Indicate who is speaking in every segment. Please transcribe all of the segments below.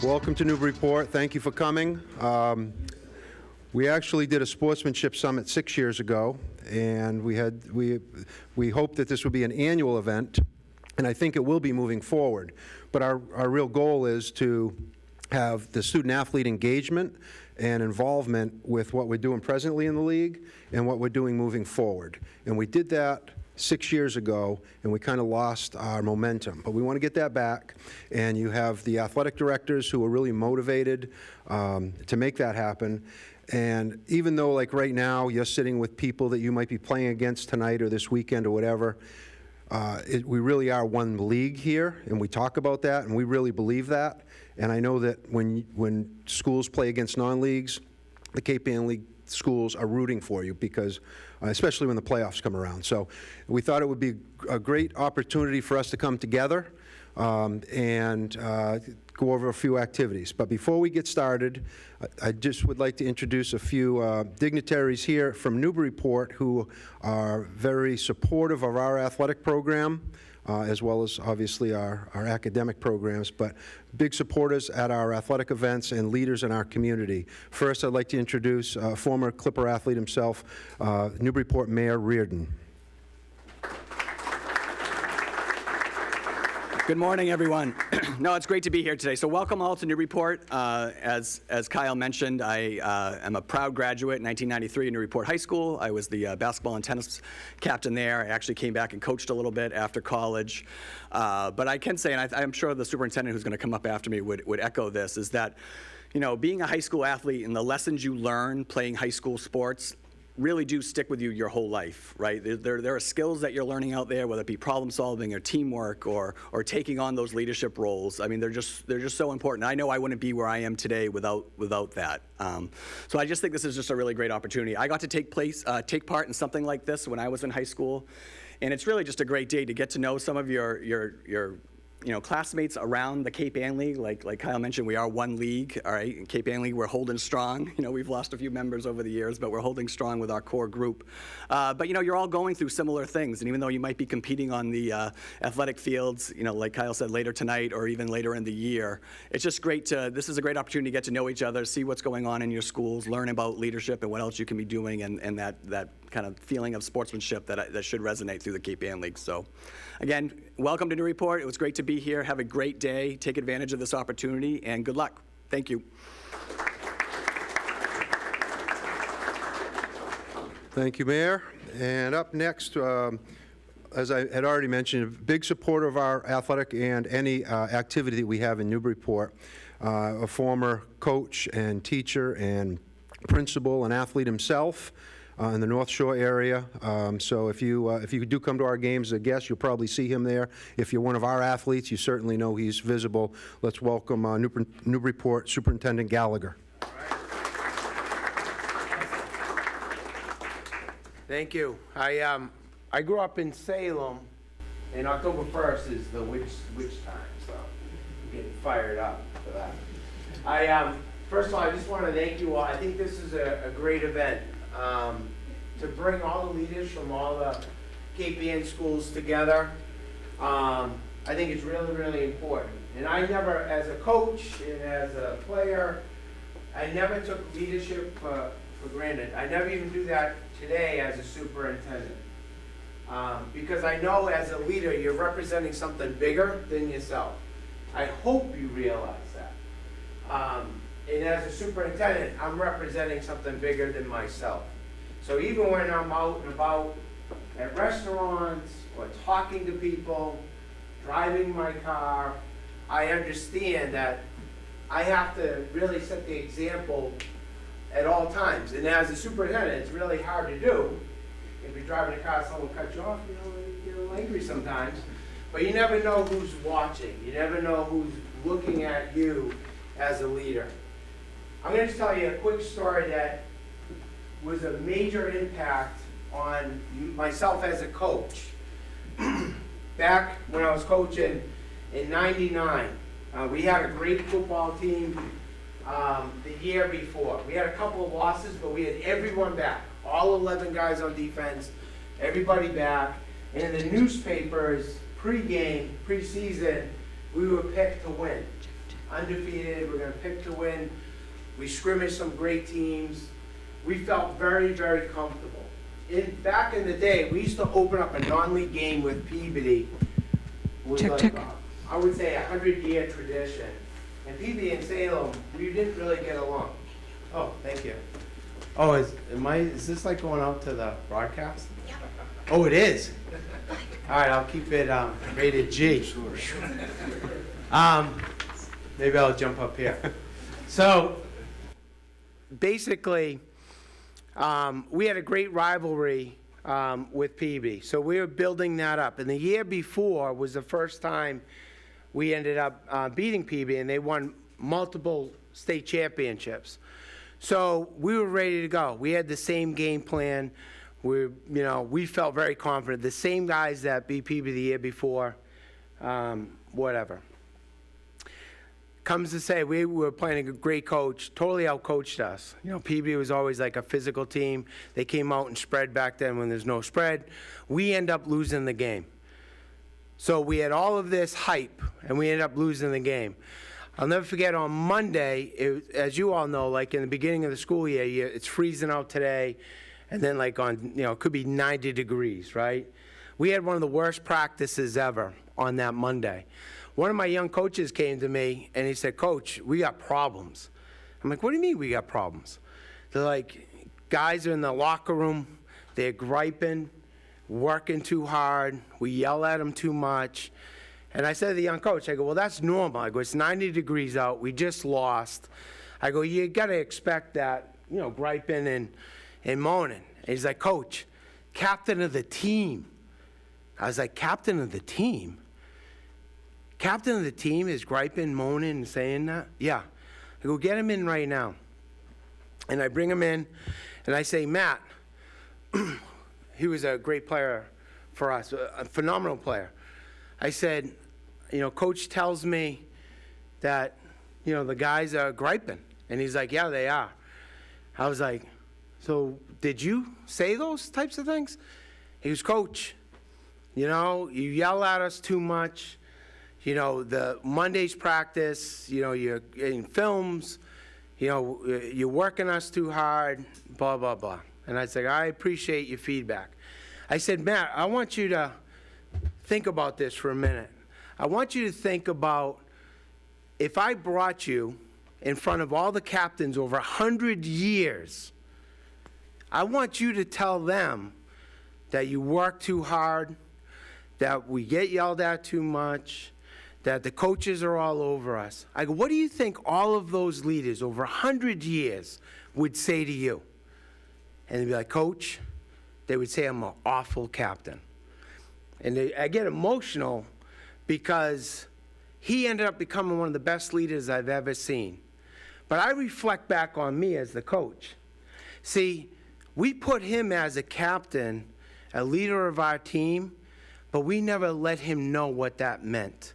Speaker 1: Welcome to Newburyport. Thank you for coming. We actually did a Sportsmanship Summit 6 years ago, and we hoped that this would be an annual event, and I think it will be moving forward. But our real goal is to have the student-athlete engagement and involvement with what we're doing presently in the league and what we're doing moving forward. And we did that 6 years ago, and we kind of lost our momentum. But we want to get that back, and you have the athletic directors who are really motivated to make that happen. And even though, like right now, you're sitting with people that you might be playing against tonight or this weekend or whatever, we really are one league here, and we talk about that, and we really believe that. And I know that when schools play against non-leagues, the Cape Ann League schools are rooting for you, because especially when the playoffs come around. So we thought it would be a great opportunity for us to come together and go over a few activities. But before we get started, I just would like to introduce a few dignitaries here from Newburyport who are very supportive of our athletic program, as well as obviously our academic programs, but big supporters at our athletic events and leaders in our community. First, I'd like to introduce former Clipper athlete himself, Newburyport Mayor Reardon.
Speaker 2: Good morning, everyone. No, it's great to be here today. So welcome all to Newburyport. As Kyle mentioned, I am a proud graduate in 1993 at Newburyport High School. I was the basketball and tennis captain there. I actually came back and coached a little bit after college. But I can say, and I'm sure the superintendent who's going to come up after me would echo this, is that, you know, being a high school athlete and the lessons you learn playing high school sports really do stick with you your whole life, right? There are skills that you're learning out there, whether it be problem solving or teamwork or taking on those leadership roles. I mean, they're just so important. I know I wouldn't be where I am today without that. So I just think this is just a really great opportunity. I got to take part in something like this when I was in high school, and it's really just a great day to get to know some of your classmates around the Cape Ann League. Like Kyle mentioned, we are one league, all right? In Cape Ann League, we're holding strong. You know, we've lost a few members over the years, but we're holding strong with our core group. But, you know, you're all going through similar things, and even though you might be competing on the athletic fields, you know, like Kyle said, later tonight or even later in the year, it's just great this is a great opportunity to get to know each other, see what's going on in your schools, learn about leadership and what else you can be doing, and that kind of feeling of sportsmanship that should resonate through the Cape Ann League. So, again, welcome to Newburyport. It was great to be here. Have a great day. Take advantage of this opportunity, and good luck. Thank you.
Speaker 1: Thank you, Mayor. And up next, as I had already mentioned, a big supporter of our athletic and any activity that we have in Newburyport, a former coach and teacher and principal and athlete himself, in the North Shore area. So if you do come to our games as a guest, you'll probably see him there. If you're one of our athletes, you certainly know he's visible. Let's welcome Newburyport Superintendent Gallagher.
Speaker 3: Thank you. I grew up in Salem, and October 1st is the witch time, so I'm getting fired up for that. First of all, I just want to thank you all. I think this is a great event. To bring all the leaders from all the Cape Ann schools together, I think it's really, really important. And I never, as a coach and as a player, I never took leadership for granted. I never even do that today as a superintendent. Because I know as a leader, you're representing something bigger than yourself. I hope you realize that. And as a superintendent, I'm representing something bigger than myself. So even when I'm out and about at restaurants or talking to people, driving my car, I understand that I have to really set the example at all times. And as a superintendent, it's really hard to do. If you're driving a car, someone cuts you off, you get a little angry sometimes. But you never know who's watching. You never know who's looking at you as a leader. I'm going to tell you a quick story that was a major impact on myself as a coach. Back when I was coaching in '99, we had a great football team the year before. We had a couple of losses, but we had everyone back. All 11 guys on defense, everybody back. And in the newspapers, pre-game, pre-season, we were picked to win. undefeated, we're gonna pick to win. We scrimmaged some great teams. We felt very, very comfortable. Back in the day, we used to open up a non-league game with Peabody. It was like, I would say, 100-year tradition. And Peabody and Salem, we didn't really get along. Oh, thank you. Oh, is this like going out to the broadcast? Yeah. Oh, it is? All right, I'll keep it rated G. Maybe I'll jump up here. So, basically, we had a great rivalry with Peabody. So we were building that up. And the year before was the first time we ended up beating Peabody, and they won multiple state championships. So we were ready to go. We had the same game plan. We felt very confident. The same guys that beat Peabody the year before, whatever. Comes to say, we were playing a great coach, totally outcoached us. Peabody was always like a physical team. They came out and spread back then when there's no spread. We end up losing the game. So we had all of this hype, and we ended up losing the game. I'll never forget on Monday, as you all know, like in the beginning of the school year, it's freezing out today, and then like on, it could be 90 degrees, right? We had one of the worst practices ever on that Monday. One of my young coaches came to me, and he said, "Coach, we got problems." I'm like, "What do you mean we got problems?" They're like, guys are in the locker room, they're griping, working too hard, we yell at them too much. And I said to the young coach, I go, "Well, that's normal." I go, "It's 90 degrees out, we just lost." I go, "You got to expect that, griping and moaning." And he's like, "Coach, captain of the team." I was like, "Captain of the team? Captain of the team is griping, moaning, and saying that?" "Yeah." I go, "Get him in right now." And I bring him in, and I say, "Matt," he was a great player for us, a phenomenal player. I said, "Coach tells me that, the guys are griping." And he's like, "Yeah, they are." I was like, "So did you say those types of things?" He goes, "Coach, you yell at us too much. The Monday's practice, you're in films, you're working us too hard, blah, blah, blah." And I said, "I appreciate your feedback." I said, "Matt, I want you to think about this for a minute. I want you to think about if I brought you in front of all the captains over 100 years, I want you to tell them that you work too hard, that we get yelled at too much, that the coaches are all over us." I go, "What do you think all of those leaders over 100 years would say to you?" And they'd be like, "Coach," they would say, "I'm an awful captain." And I get emotional because he ended up becoming one of the best leaders I've ever seen. But I reflect back on me as the coach. See, we put him as a captain, a leader of our team, but we never let him know what that meant.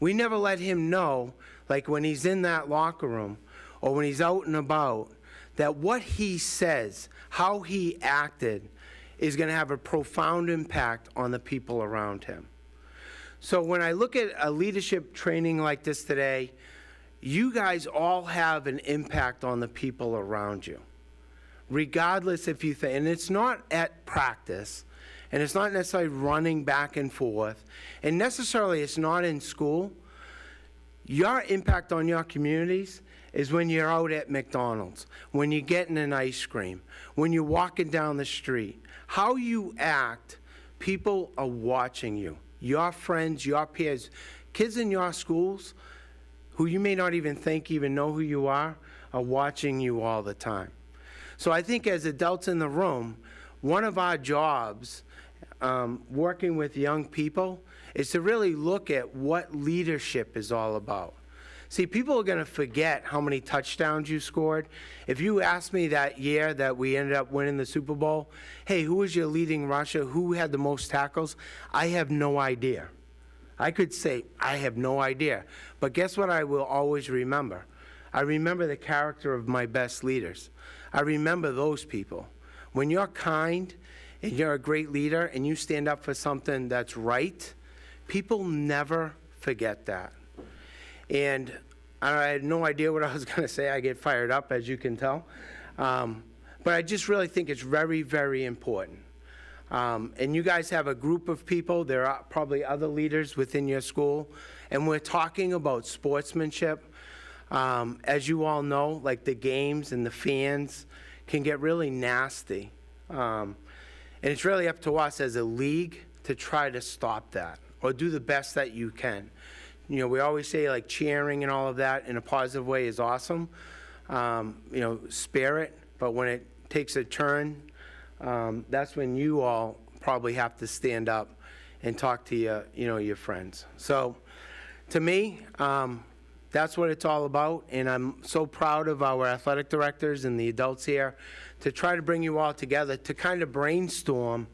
Speaker 3: We never let him know, like when he's in that locker room or when he's out and about, that what he says, how he acted, is going to have a profound impact on the people around him. So when I look at a leadership training like this today, you guys all have an impact on the people around you, regardless if you think, and it's not at practice, and it's not necessarily running back and forth, and necessarily it's not in school. Your impact on your communities is when you're out at McDonald's, when you're getting an ice cream, when you're walking down the street. How you act, people are watching you. Your friends, your peers, kids in your schools, who you may not even think even know who you are watching you all the time. So I think as adults in the room, one of our jobs, working with young people, is to really look at what leadership is all about. See, people are going to forget how many touchdowns you scored. If you asked me that year that we ended up winning the Super Bowl, "Hey, who was your leading rusher? Who had the most tackles?" I have no idea. I could say, I have no idea. But guess what I will always remember? I remember the character of my best leaders. I remember those people. When you're kind and you're a great leader and you stand up for something that's right, people never forget that. And I had no idea what I was going to say. I get fired up, as you can tell. But I just really think it's very, very important. And you guys have a group of people. There are probably other leaders within your school. And we're talking about sportsmanship. As you all know, like the games and the fans can get really nasty. And it's really up to us as a league to try to stop that or do the best that you can. You know, we always say like cheering and all of that in a positive way is awesome. You know, spare it, but when it takes a turn, that's when you all probably have to stand up and talk to your friends. So to me, that's what it's all about, and I'm so proud of our athletic directors and the adults here to try to bring you all together to kind of brainstorm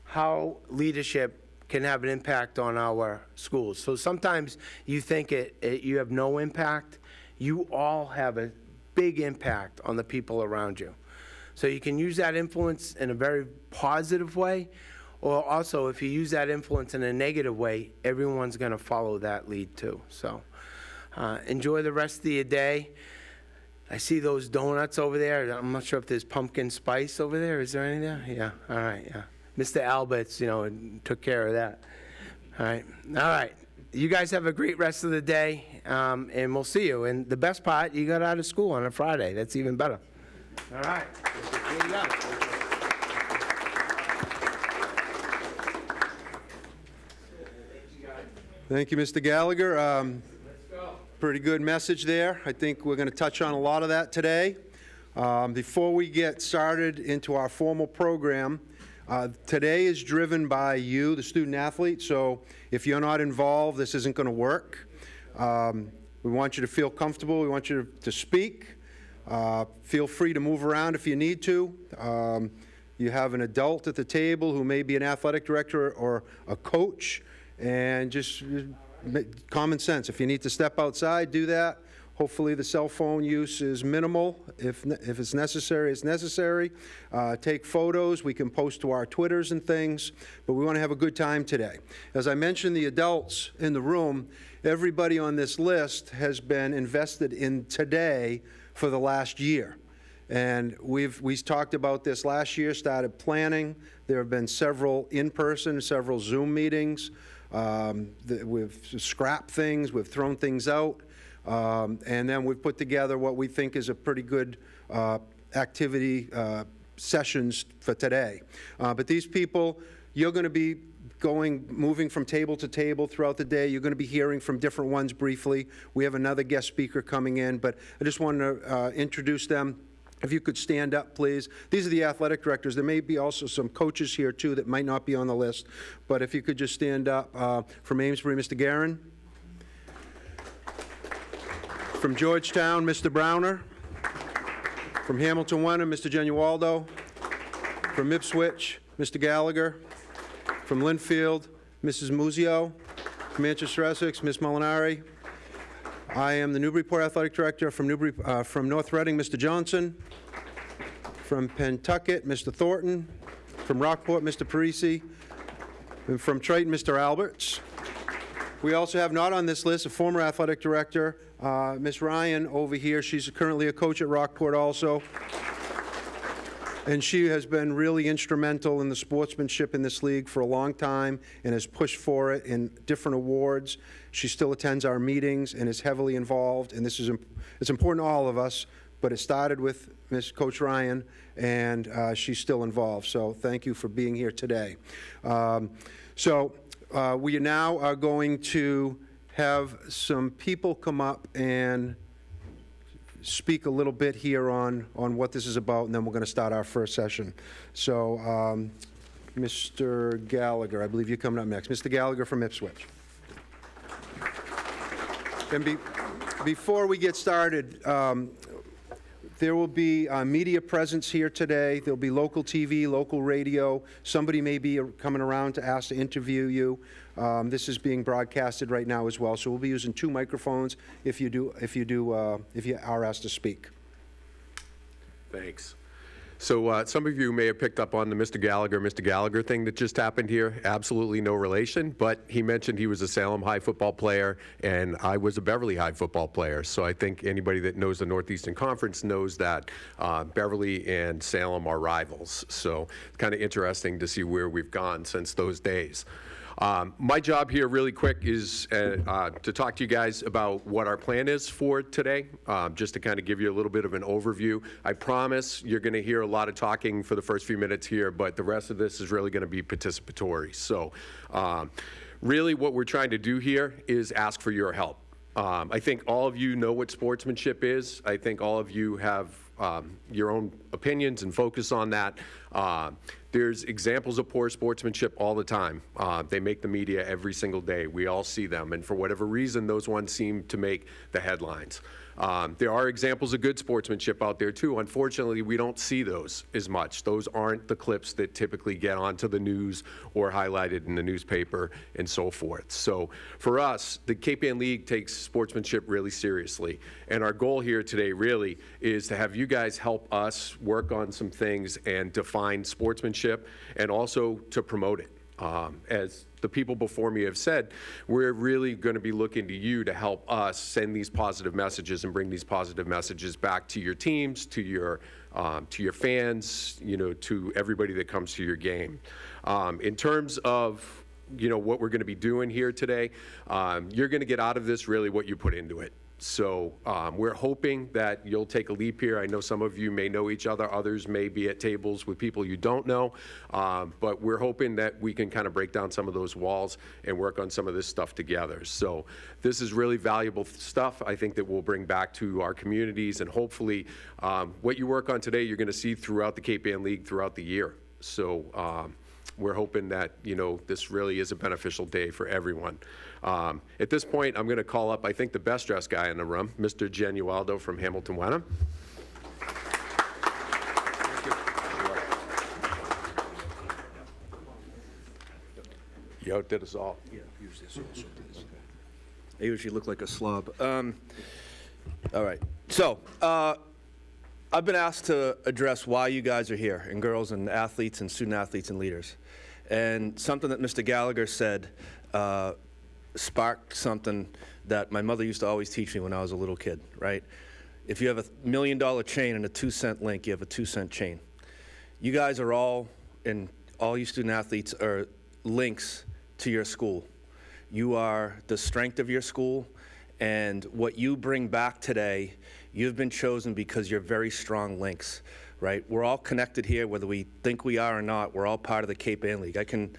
Speaker 3: how leadership can have an impact on our schools. So sometimes you think you have no impact. You all have a big impact on the people around you. So you can use that influence in a very positive way, or also if you use that influence in a negative way, everyone's going to follow that lead too. So enjoy the rest of your day. I see those donuts over there. I'm not sure if there's pumpkin spice over there. Is there any there? Yeah, all right, yeah. Mr. Alberts, took care of that. All right. You guys have a great rest of the day, and we'll see you. And the best part, you got out of school on a Friday. That's even better. All right. Here you go.
Speaker 1: Thank you, Mr. Gallagher.
Speaker 3: Let's go.
Speaker 1: Pretty good message there. I think we're going to touch on a lot of that today. Before we get started into our formal program, today is driven by you, the student athlete, so if you're not involved, this isn't going to work. We want you to feel comfortable. We want you to speak. Feel free to move around if you need to. You have an adult at the table who may be an athletic director or a coach, and just common sense. If you need to step outside, do that. Hopefully the cell phone use is minimal. If it's necessary, it's necessary. Take photos. We can post to our Twitters and things, but we want to have a good time today. As I mentioned, the adults in the room, everybody on this list has been invested in today for the last year. And we talked about this last year, started planning. There have been several in-person, several Zoom meetings. We've scrapped things, we've thrown things out. And then we've put together what we think is a pretty good activity sessions for today. But these people, you're going to be moving from table to table throughout the day. You're going to be hearing from different ones briefly. We have another guest speaker coming in, but I just wanted to introduce them. If you could stand up, please. These are the athletic directors. There may be also some coaches here, too, that might not be on the list. But if you could just stand up. From Amesbury, Mr. Guerin. From Georgetown, Mr. Browner. From Hamilton Wenham, Mr. Genualdo. From Ipswich, Mr. Gallagher. From Linfield, Mrs. Muzio. From Manchester, Essex, Ms. Molinari. I am the Newburyport Athletic Director. From North Reading, Mr. Johnson. From Pentucket, Mr. Thornton. From Rockport, Mr. Parisi. And from Triton, Mr. Alberts. We also have not on this list a former athletic director, Ms. Ryan over here. She's currently a coach at Rockport also. And she has been really instrumental in the sportsmanship in this league for a long time and has pushed for it in different awards. She still attends our meetings and is heavily involved, and it's important to all of us, but it started with Ms. Coach Ryan, and she's still involved. So thank you for being here today. We now are going to have some people come up and speak a little bit here on what this is about, and then we're going to start our first session. So, Mr. Gallagher, I believe you're coming up next. Mr. Gallagher from Ipswich. And before we get started, there will be a media presence here today. There'll be local TV, local radio. Somebody may be coming around to ask to interview you. This is being broadcasted right now as well. So we'll be using 2 microphones if you are asked to speak.
Speaker 4: Thanks. So some of you may have picked up on the Mr. Gallagher thing that just happened here. Absolutely no relation, but he mentioned he was a Salem High football player, and I was a Beverly High football player. So I think anybody that knows the Northeastern Conference knows that Beverly and Salem are rivals. So it's kind of interesting to see where we've gone since those days. My job here, really quick, is to talk to you guys about what our plan is for today, just to kind of give you a little bit of an overview. I promise you're going to hear a lot of talking for the first few minutes here, but the rest of this is really going to be participatory. So really what we're trying to do here is ask for your help. I think all of you know what sportsmanship is. I think all of you have your own opinions and focus on that. There's examples of poor sportsmanship all the time. They make the media every single day. We all see them, and for whatever reason, those ones seem to make the headlines. There are examples of good sportsmanship out there too. Unfortunately, we don't see those as much. Those aren't the clips that typically get onto the news or highlighted in the newspaper and so forth. So for us, the Cape Ann League takes sportsmanship really seriously. And our goal here today really is to have you guys help us work on some things and define sportsmanship and also to promote it. As the people before me have said, we're really going to be looking to you to help us send these positive messages and bring these positive messages back to your teams, to your fans, to everybody that comes to your game. In terms of what we're going to be doing here today, you're going to get out of this really what you put into it. So we're hoping that you'll take a leap here. I know some of you may know each other. Others may be at tables with people you don't know. But we're hoping that we can kind of break down some of those walls and work on some of this stuff together. So this is really valuable stuff, I think, that we'll bring back to our communities. And hopefully what you work on today, you're going to see throughout the Cape Ann League throughout the year. So we're hoping that, this really is a beneficial day for everyone. At this point, I'm going to call up, I think, the best dressed guy in the room, Mr. Genualdo from Hamilton Wenham. You outdid us all.
Speaker 5: Yeah, use this also, please. I usually look like a slob. All right. So, I've been asked to address why you guys are here, and girls and athletes and student athletes and leaders. And something that Mr. Gallagher said sparked something that my mother used to always teach me when I was a little kid, right? If you have $1 million chain and a 2-cent link, you have a 2-cent chain. You guys are all, and all you student athletes are links to your school. You are the strength of your school, and what you bring back today, you've been chosen because you're very strong links, right? We're all connected here, whether we think we are or not. We're all part of the Cape Ann League. I can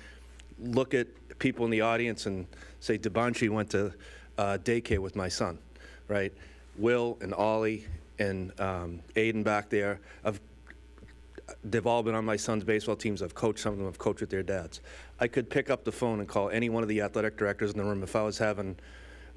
Speaker 5: look at people in the audience and say, Debanchi went to daycare with my son, right? Will and Ollie and Aiden back there, they've all been on my son's baseball teams. I've coached some of them. I've coached with their dads. I could pick up the phone and call any one of the athletic directors in the room if I was having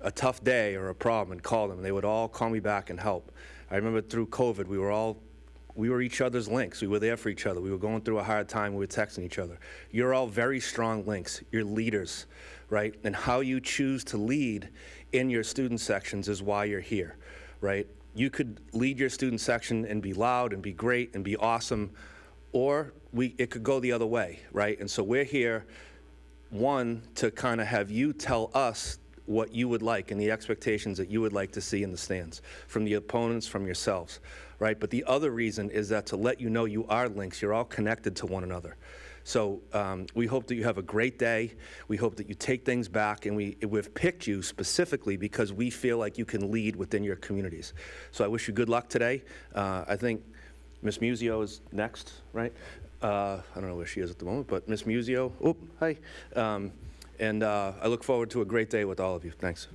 Speaker 5: a tough day or a problem and call them. They would all call me back and help. I remember through COVID, we were each other's links. We were there for each other. We were going through a hard time. We were texting each other. You're all very strong links. You're leaders, right? And how you choose to lead in your student sections is why you're here, right? You could lead your student section and be loud and be great and be awesome, or it could go the other way, right? And so we're here, one, to kind of have you tell us what you would like and the expectations that you would like to see in the stands from the opponents, from yourselves, right? But the other reason is that to let you know you are links, you're all connected to one another. So we hope that you have a great day. We hope that you take things back, and we've picked you specifically because we feel like you can lead within your communities. So I wish you good luck today. I think Miss Musio is next, right? I don't know where she is at the moment, but Miss Musio, hi. And I look forward to a great day with all of you. Thanks.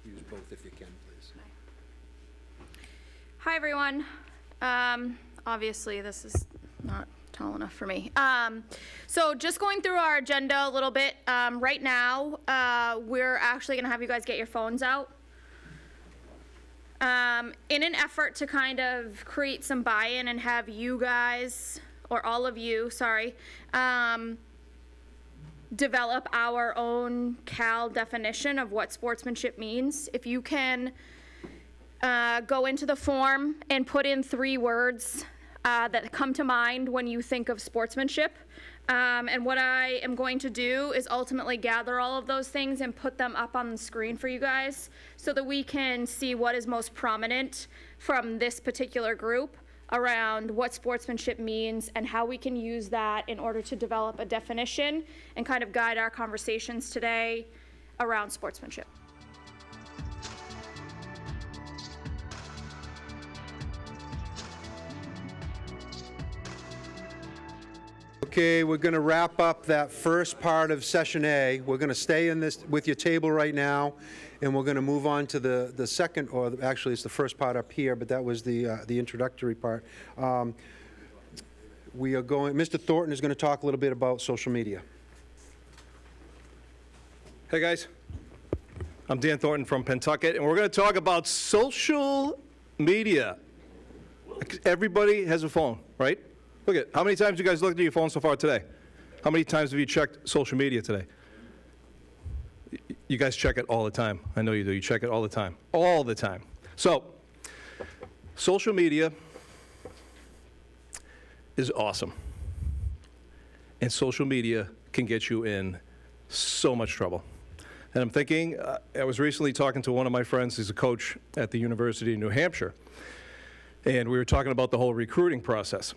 Speaker 5: Use both if you can, please.
Speaker 6: Hi, everyone. Obviously, this is not tall enough for me. So just going through our agenda a little bit. Right now, we're actually going to have you guys get your phones out. In an effort to kind of create some buy-in and have you guys, or all of you, sorry, develop our own Cal definition of what sportsmanship means. If you can go into the form and put in 3 words that come to mind when you think of sportsmanship. And what I am going to do is ultimately gather all of those things and put them up on the screen for you guys so that we can see what is most prominent from this particular group around what sportsmanship means and how we can use that in order to develop a definition and kind of guide our conversations today around sportsmanship.
Speaker 1: Okay, we're going to wrap up that first part of session A. We're going to stay in this with your table right now, and we're going to move on to the second, or actually it's the first part up here, but that was the introductory part. We are going, Mr. Thornton is going to talk a little bit about social media.
Speaker 7: Hey guys, I'm Dan Thornton from Pentucket, and we're going to talk about social media. Everybody has a phone, right? Look at, how many times you guys looked at your phone so far today? How many times have you checked social media today? You guys check it all the time. I know you do. You check it all the time. All the time. So, social media is awesome. And social media can get you in so much trouble. And I'm thinking, I was recently talking to one of my friends, he's a coach at the University of New Hampshire. And we were talking about the whole recruiting process.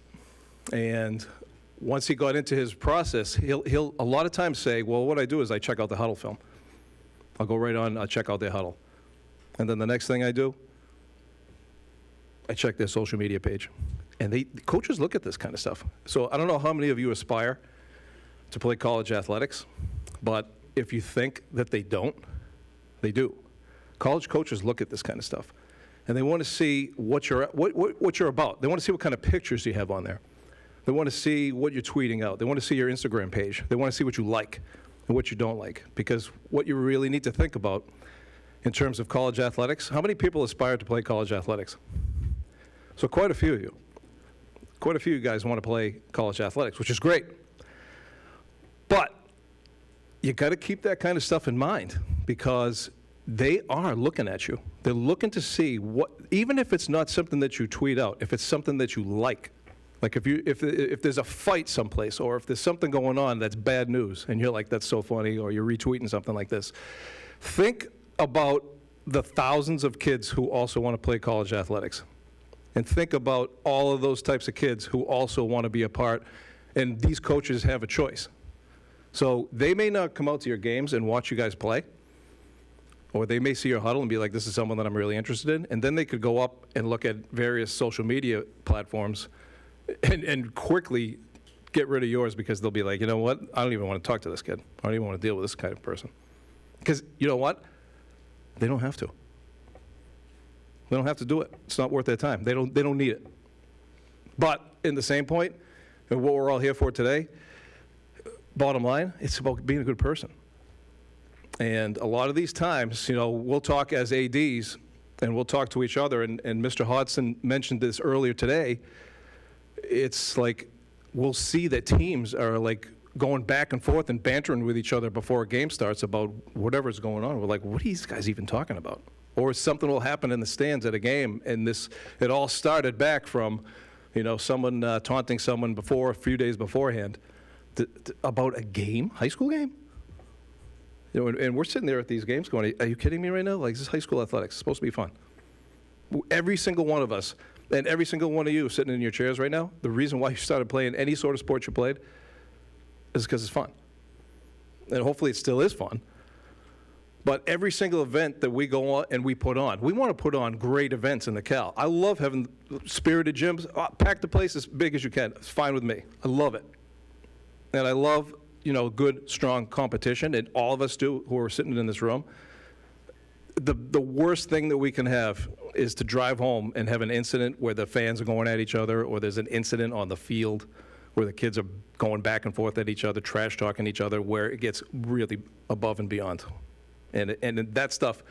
Speaker 7: And once he got into his process, he'll a lot of times say, well, what I do is I check out the huddle film. I'll go right on, I'll check out their huddle. And then the next thing I do, I check their social media page. And the coaches look at this kind of stuff. So I don't know how many of you aspire to play college athletics, but if you think that they don't, they do. College coaches look at this kind of stuff. And they want to see what you're about. They want to see what kind of pictures you have on there. They want to see what you're tweeting out. They want to see your Instagram page. They want to see what you like and what you don't like. Because what you really need to think about in terms of college athletics, how many people aspire to play college athletics? So quite a few of you. Quite a few of you guys want to play college athletics, which is great. But you got to keep that kind of stuff in mind because they are looking at you. They're looking to see what, even if it's not something that you tweet out, if it's something that you like if there's a fight someplace or if there's something going on that's bad news and you're like, that's so funny, or you're retweeting something like this, think about the thousands of kids who also want to play college athletics. And think about all of those types of kids who also want to be a part, and these coaches have a choice. So they may not come out to your games and watch you guys play, or they may see your huddle and be like, this is someone that I'm really interested in, and then they could go up and look at various social media platforms and quickly get rid of yours because they'll be like, you know what, I don't even want to talk to this kid. I don't even want to deal with this kind of person. Because you know what? They don't have to. They don't have to do it. It's not worth their time. They don't need it. But in the same point, and what we're all here for today, bottom line, it's about being a good person. And a lot of these times, you know, we'll talk as ADs and we'll talk to each other, and Mr. Hodson mentioned this earlier today. It's like we'll see that teams are like going back and forth and bantering with each other before a game starts about whatever's going on. We're like, what are these guys even talking about? Or something will happen in the stands at a game, and it all started back from, you know, someone taunting someone a few days beforehand about a game, high school game. You know, and we're sitting there at these games going, are you kidding me right now? Like, this is high school athletics. It's supposed to be fun. Every single one of us, and every single one of you sitting in your chairs right now, the reason why you started playing any sort of sport you played is because it's fun. And hopefully it still is fun. But every single event that we go on and we put on, we want to put on great events in the Cal. I love having spirited gyms. Pack the place as big as you can. It's fine with me. I love it. And I love, you know, good, strong competition, and all of us do who are sitting in this room. The worst thing that we can have is to drive home and have an incident where the fans are going at each other, or there's an incident on the field where the kids are going back and forth at each other, trash talking each other, where it gets really above and beyond. And that stuff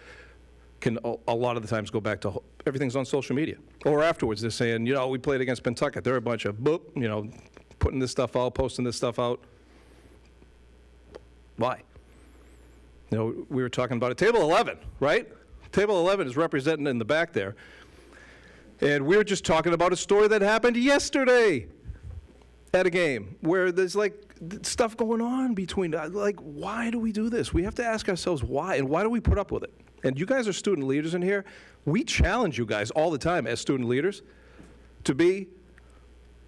Speaker 7: can a lot of the times go back to everything's on social media. Or afterwards they're saying, you know, we played against Pentucket. They're a bunch of boop, you know, putting this stuff out, posting this stuff out. Why? You know, we were talking about it. Table 11, right? Table 11 is represented in the back there. And we were just talking about a story that happened yesterday at a game where there's like stuff going on between, like, why do we do this? We have to ask ourselves why, and why do we put up with it? And you guys are student leaders in here. We challenge you guys all the time as student leaders to be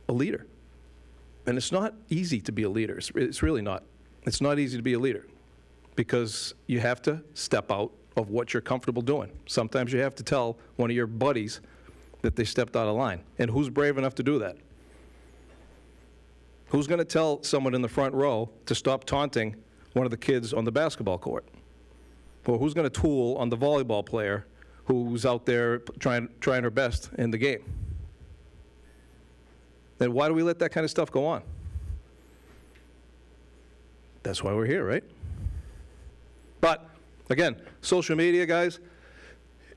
Speaker 7: a leader. And it's not easy to be a leader. It's really not. It's not easy to be a leader because you have to step out of what you're comfortable doing. Sometimes you have to tell one of your buddies that they stepped out of line. And who's brave enough to do that? Who's going to tell someone in the front row to stop taunting one of the kids on the basketball court? Or who's going to tool on the volleyball player who's out there trying her best in the game? Then why do we let that kind of stuff go on? That's why we're here, right? But, again, social media, guys,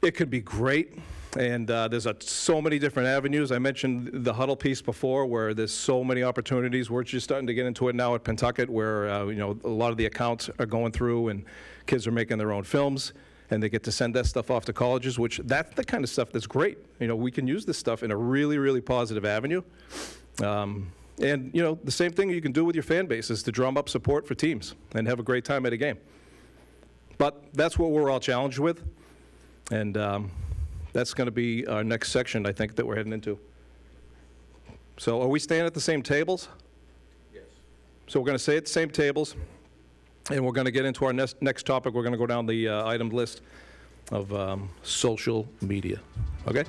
Speaker 7: it could be great. And there's so many different avenues. I mentioned the huddle piece before where there's so many opportunities. We're just starting to get into it now at Pentucket where, you know, a lot of the accounts are going through and kids are making their own films and they get to send that stuff off to colleges, which that's the kind of stuff that's great. You know, we can use this stuff in a really, really positive avenue. And, you know, the same thing you can do with your fan base is to drum up support for teams and have a great time at a game. But that's what we're all challenged with. And that's going to be our next section, I think, that we're heading into. So are we staying at the same tables? Yes. So we're going to stay at the same tables, and we're going to get into our next topic. We're going to go down the item list of social media. Okay?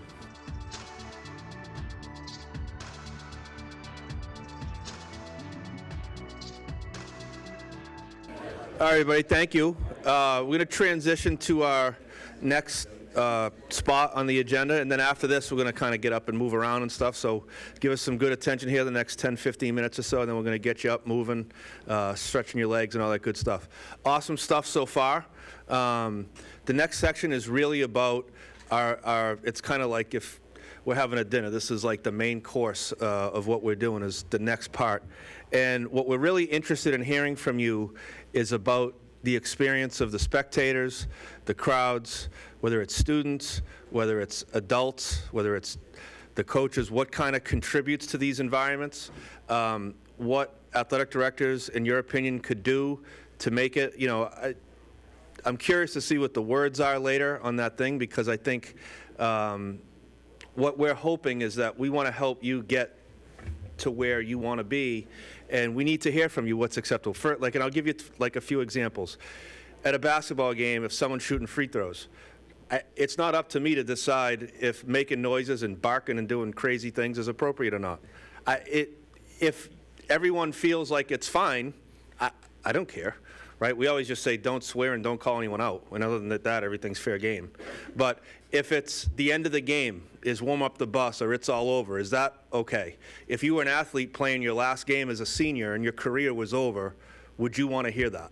Speaker 5: All right, everybody, thank you. We're going to transition to our next spot on the agenda, and then after this, we're going to kind of get up and move around and stuff, so give us some good attention here the next 10, 15 minutes or so, and then we're going to get you up, moving, stretching your legs and all that good stuff. Awesome stuff so far. The next section is really about our it's kind of like if we're having a dinner. This is like the main course of what we're doing is the next part. And what we're really interested in hearing from you is about the experience of the spectators, the crowds, whether it's students, whether it's adults, whether it's the coaches, what kind of contributes to these environments, what athletic directors, in your opinion, could do to make it, you know, I'm curious to see what the words are later on that thing, because I think what we're hoping is that we want to help you get to where you want to be, and we need to hear from you what's acceptable. And I'll give you like a few examples. At a basketball game, if someone's shooting free throws, it's not up to me to decide if making noises and barking and doing crazy things is appropriate or not. If everyone feels like it's fine, I don't care, right? We always just say don't swear and don't call anyone out. And other than that, everything's fair game. But if it's the end of the game, is warm up the bus or it's all over, is that okay? If you were an athlete playing your last game as a senior and your career was over, would you want to hear that?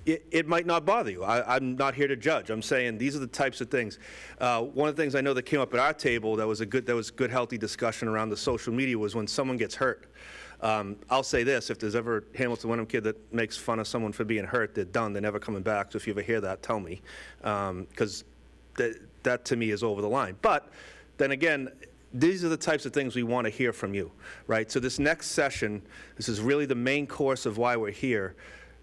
Speaker 5: It might not bother you. I'm not here to judge. I'm saying these are the types of things. One of the things I know that came up at our table that was good, healthy discussion around the social media was when someone gets hurt. I'll say this, if there's ever a Hamilton Wenham kid that makes fun of someone for being hurt, they're done. They're never coming back. So if you ever hear that, tell me. Because that to me is over the line. But then again, these are the types of things we want to hear from you, right? So this next session, this is really the main course of why we're here.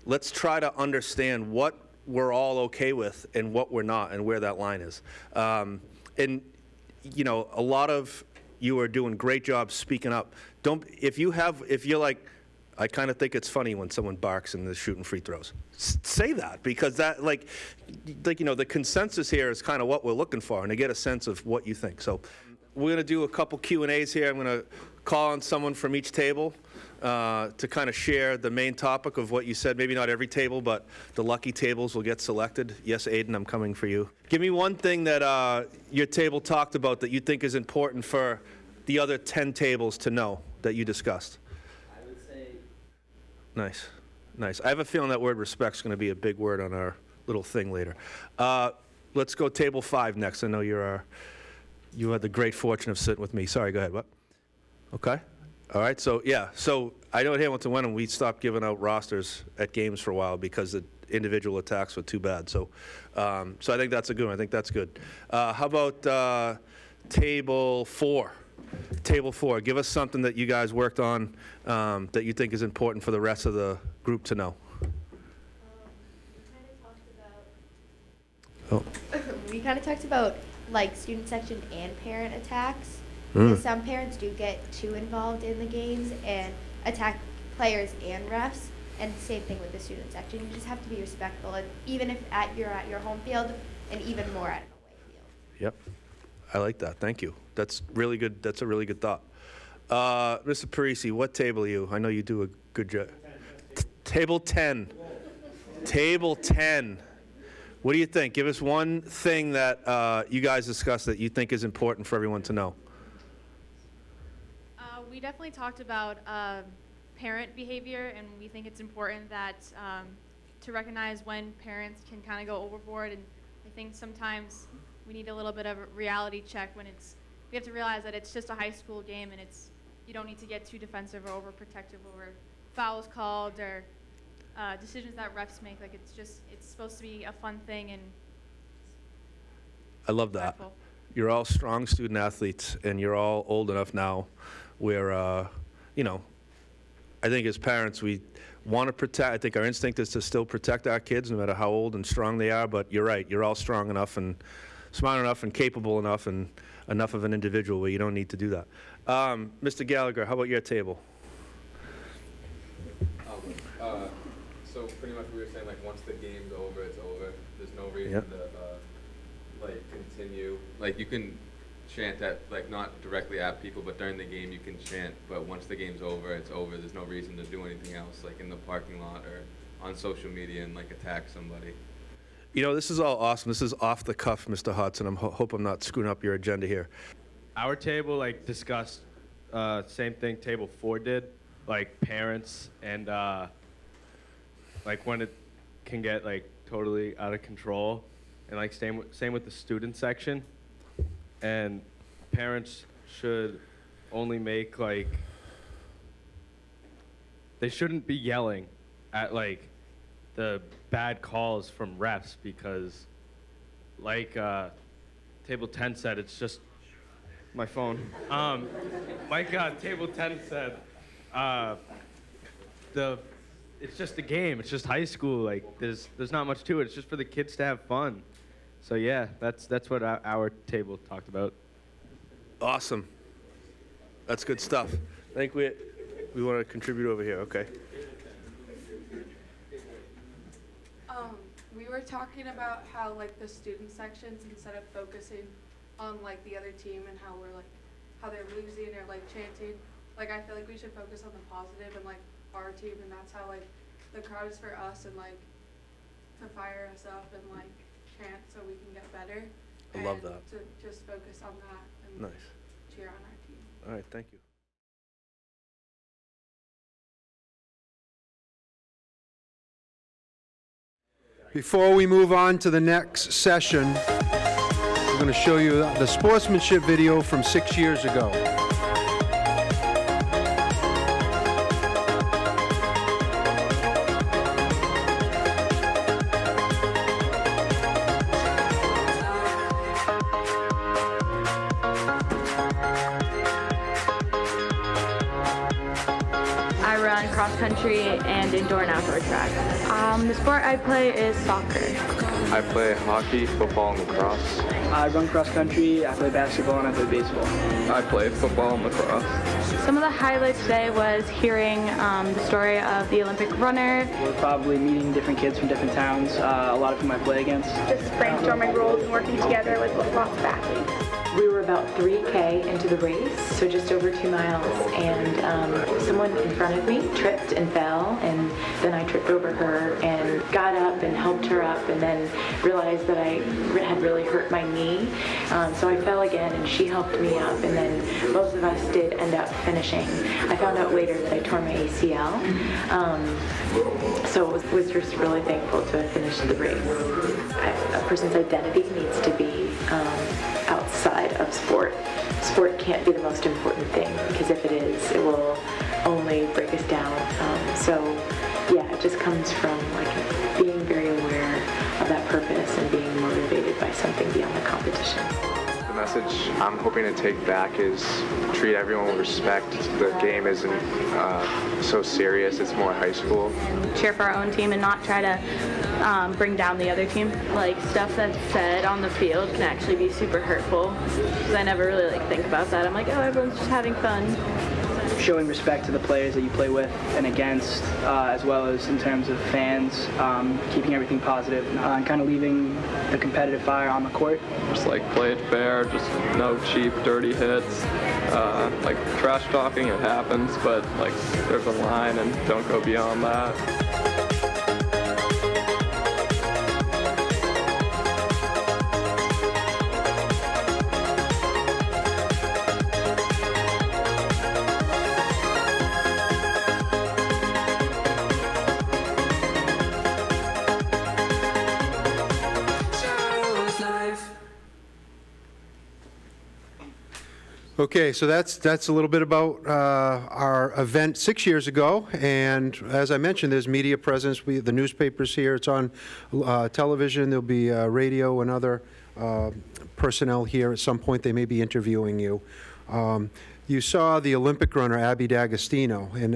Speaker 5: Let's try to understand what we're all okay with and what we're not and where that line is. And, you know, a lot of you are doing great jobs speaking up. If you're like, I kind of think it's funny when someone barks and they're shooting free throws. Say that, because that, like, you know, the consensus here is kind of what we're looking for, and to get a sense of what you think. So we're going to do a couple Q&As here. I'm going to call on someone from each table to kind of share the main topic of what you said. Maybe not every table, but the lucky tables will get selected. Yes, Aiden, I'm coming for you. Give me one thing that your table talked about that you think is important for the other 10 tables to know that you discussed.
Speaker 8: I would say...
Speaker 5: Nice, nice. I have a feeling that word respect's going to be a big word on our little thing later. Let's go table 5 next. I know you had the great fortune of sitting with me. Sorry, go ahead. What? Okay. All right. So, yeah. So I know at Hamilton Wenham we stopped giving out rosters at games for a while because individual attacks were too bad. So, so I think that's a good one. I think that's good. How about table 4? Table 4. Give us something that you guys worked on that you think is important for the rest of the group to know.
Speaker 8: We kind of talked about like student section and parent attacks. Because some parents do get too involved in the games and attack players and refs. And same thing with the student section. You just have to be respectful, and even if you're at your home field, and even more at an away field.
Speaker 5: Yep. I like that. Thank you. That's really good. That's a really good thought. Mr. Parisi, what table are you? I know you do a good job. Table 10. Table 10. What do you think? Give us one thing that you guys discussed that you think is important for everyone to know.
Speaker 9: We definitely talked about parent behavior, and we think it's important that to recognize when parents can kind of go overboard. And I think sometimes we need a little bit of a reality check when we have to realize that it's just a high school game, and you don't need to get too defensive or overprotective over fouls called or decisions that refs make. Like it's supposed to be a fun thing and
Speaker 5: I love that.
Speaker 9: respectful.
Speaker 5: You're all strong student athletes, and you're all old enough now where, you know, I think as parents we want to protect. I think our instinct is to still protect our kids no matter how old and strong they are, but you're right. You're all strong enough and smart enough and capable enough and enough of an individual where you don't need to do that. Mr. Gallagher, how about your table?
Speaker 10: So pretty much we were saying, like, once the game's over, it's over. There's no reason
Speaker 5: Yep.
Speaker 10: to, like, continue. Like, you can chant at, like, not directly at people, but during the game you can chant. But once the game's over, it's over. There's no reason to do anything else, like in the parking lot or on social media and, like, attack somebody.
Speaker 5: You know, this is all awesome. This is off the cuff, Mr. Hudson. I hope I'm not screwing up your agenda here.
Speaker 11: Our table, like, discussed same thing table 4 did, like parents and like when it can get like totally out of control, and like same with the student section. And parents should only make like, they shouldn't be yelling at like the bad calls from refs, because like table 10 said, it's just my phone. Like table 10 said, it's just a game. It's just high school. Like there's not much to it. It's just for the kids to have fun. So yeah, that's what our table talked about.
Speaker 5: Awesome. That's good stuff. I think we want to contribute over here. Okay.
Speaker 12: We were talking about how like the student sections, instead of focusing on like the other team and how they're losing or like chanting, like I feel like we should focus on the positive and like our team, and that's how like the crowd is for us, and like to fire us up and like chant so we can get better.
Speaker 5: I love that.
Speaker 12: To just focus on that and
Speaker 5: Nice.
Speaker 12: cheer on our team.
Speaker 5: All right. Thank you.
Speaker 1: Before we move on to the next session, we're going to show you the sportsmanship video from 6 years ago.
Speaker 13: I run cross country and indoor and outdoor track. The sport I play is soccer.
Speaker 10: I play hockey, football, and lacrosse.
Speaker 14: I run cross country, I play basketball, and I play baseball.
Speaker 10: I play football and lacrosse.
Speaker 13: Some of the highlights today was hearing the story of the Olympic runner.
Speaker 14: We're probably meeting different kids from different towns, a lot of whom I play against.
Speaker 6: Just brainstorming rules and working together with lots of athletes.
Speaker 15: We were about 3K into the race, so just over 2 miles, and someone in front of me tripped and fell, and then I tripped over her and got up and helped her up, and then realized that I had really hurt my knee, so I fell again, and she helped me up, and then both of us did end up finishing. I found out later that I tore my ACL, so was just really thankful to have finished the race. A person's identity needs to be outside of sport. Sport can't be the most important thing, because if it is, it will only break us down. So yeah, it just comes from like being very
Speaker 16: I'm hoping to take back is treat everyone with respect. The game isn't so serious. It's more high school.
Speaker 13: Cheer for our own team and not try to bring down the other team. Like, stuff that's said on the field can actually be super hurtful, because I never really think about that. I'm like, oh, everyone's just having fun.
Speaker 14: Showing respect to the players that you play with and against, as well as in terms of fans, keeping everything positive, and kind of leaving the competitive fire on the court.
Speaker 17: Just like play it fair, just no cheap, dirty hits. Like trash talking, it happens, but like there's a line and don't go beyond that.
Speaker 1: Okay, so that's a little bit about our event 6 years ago, and as I mentioned, there's media presence. The newspaper's here. It's on television. There'll be radio and other personnel here. At some point, they may be interviewing you. You saw the Olympic runner Abby D'Agostino, and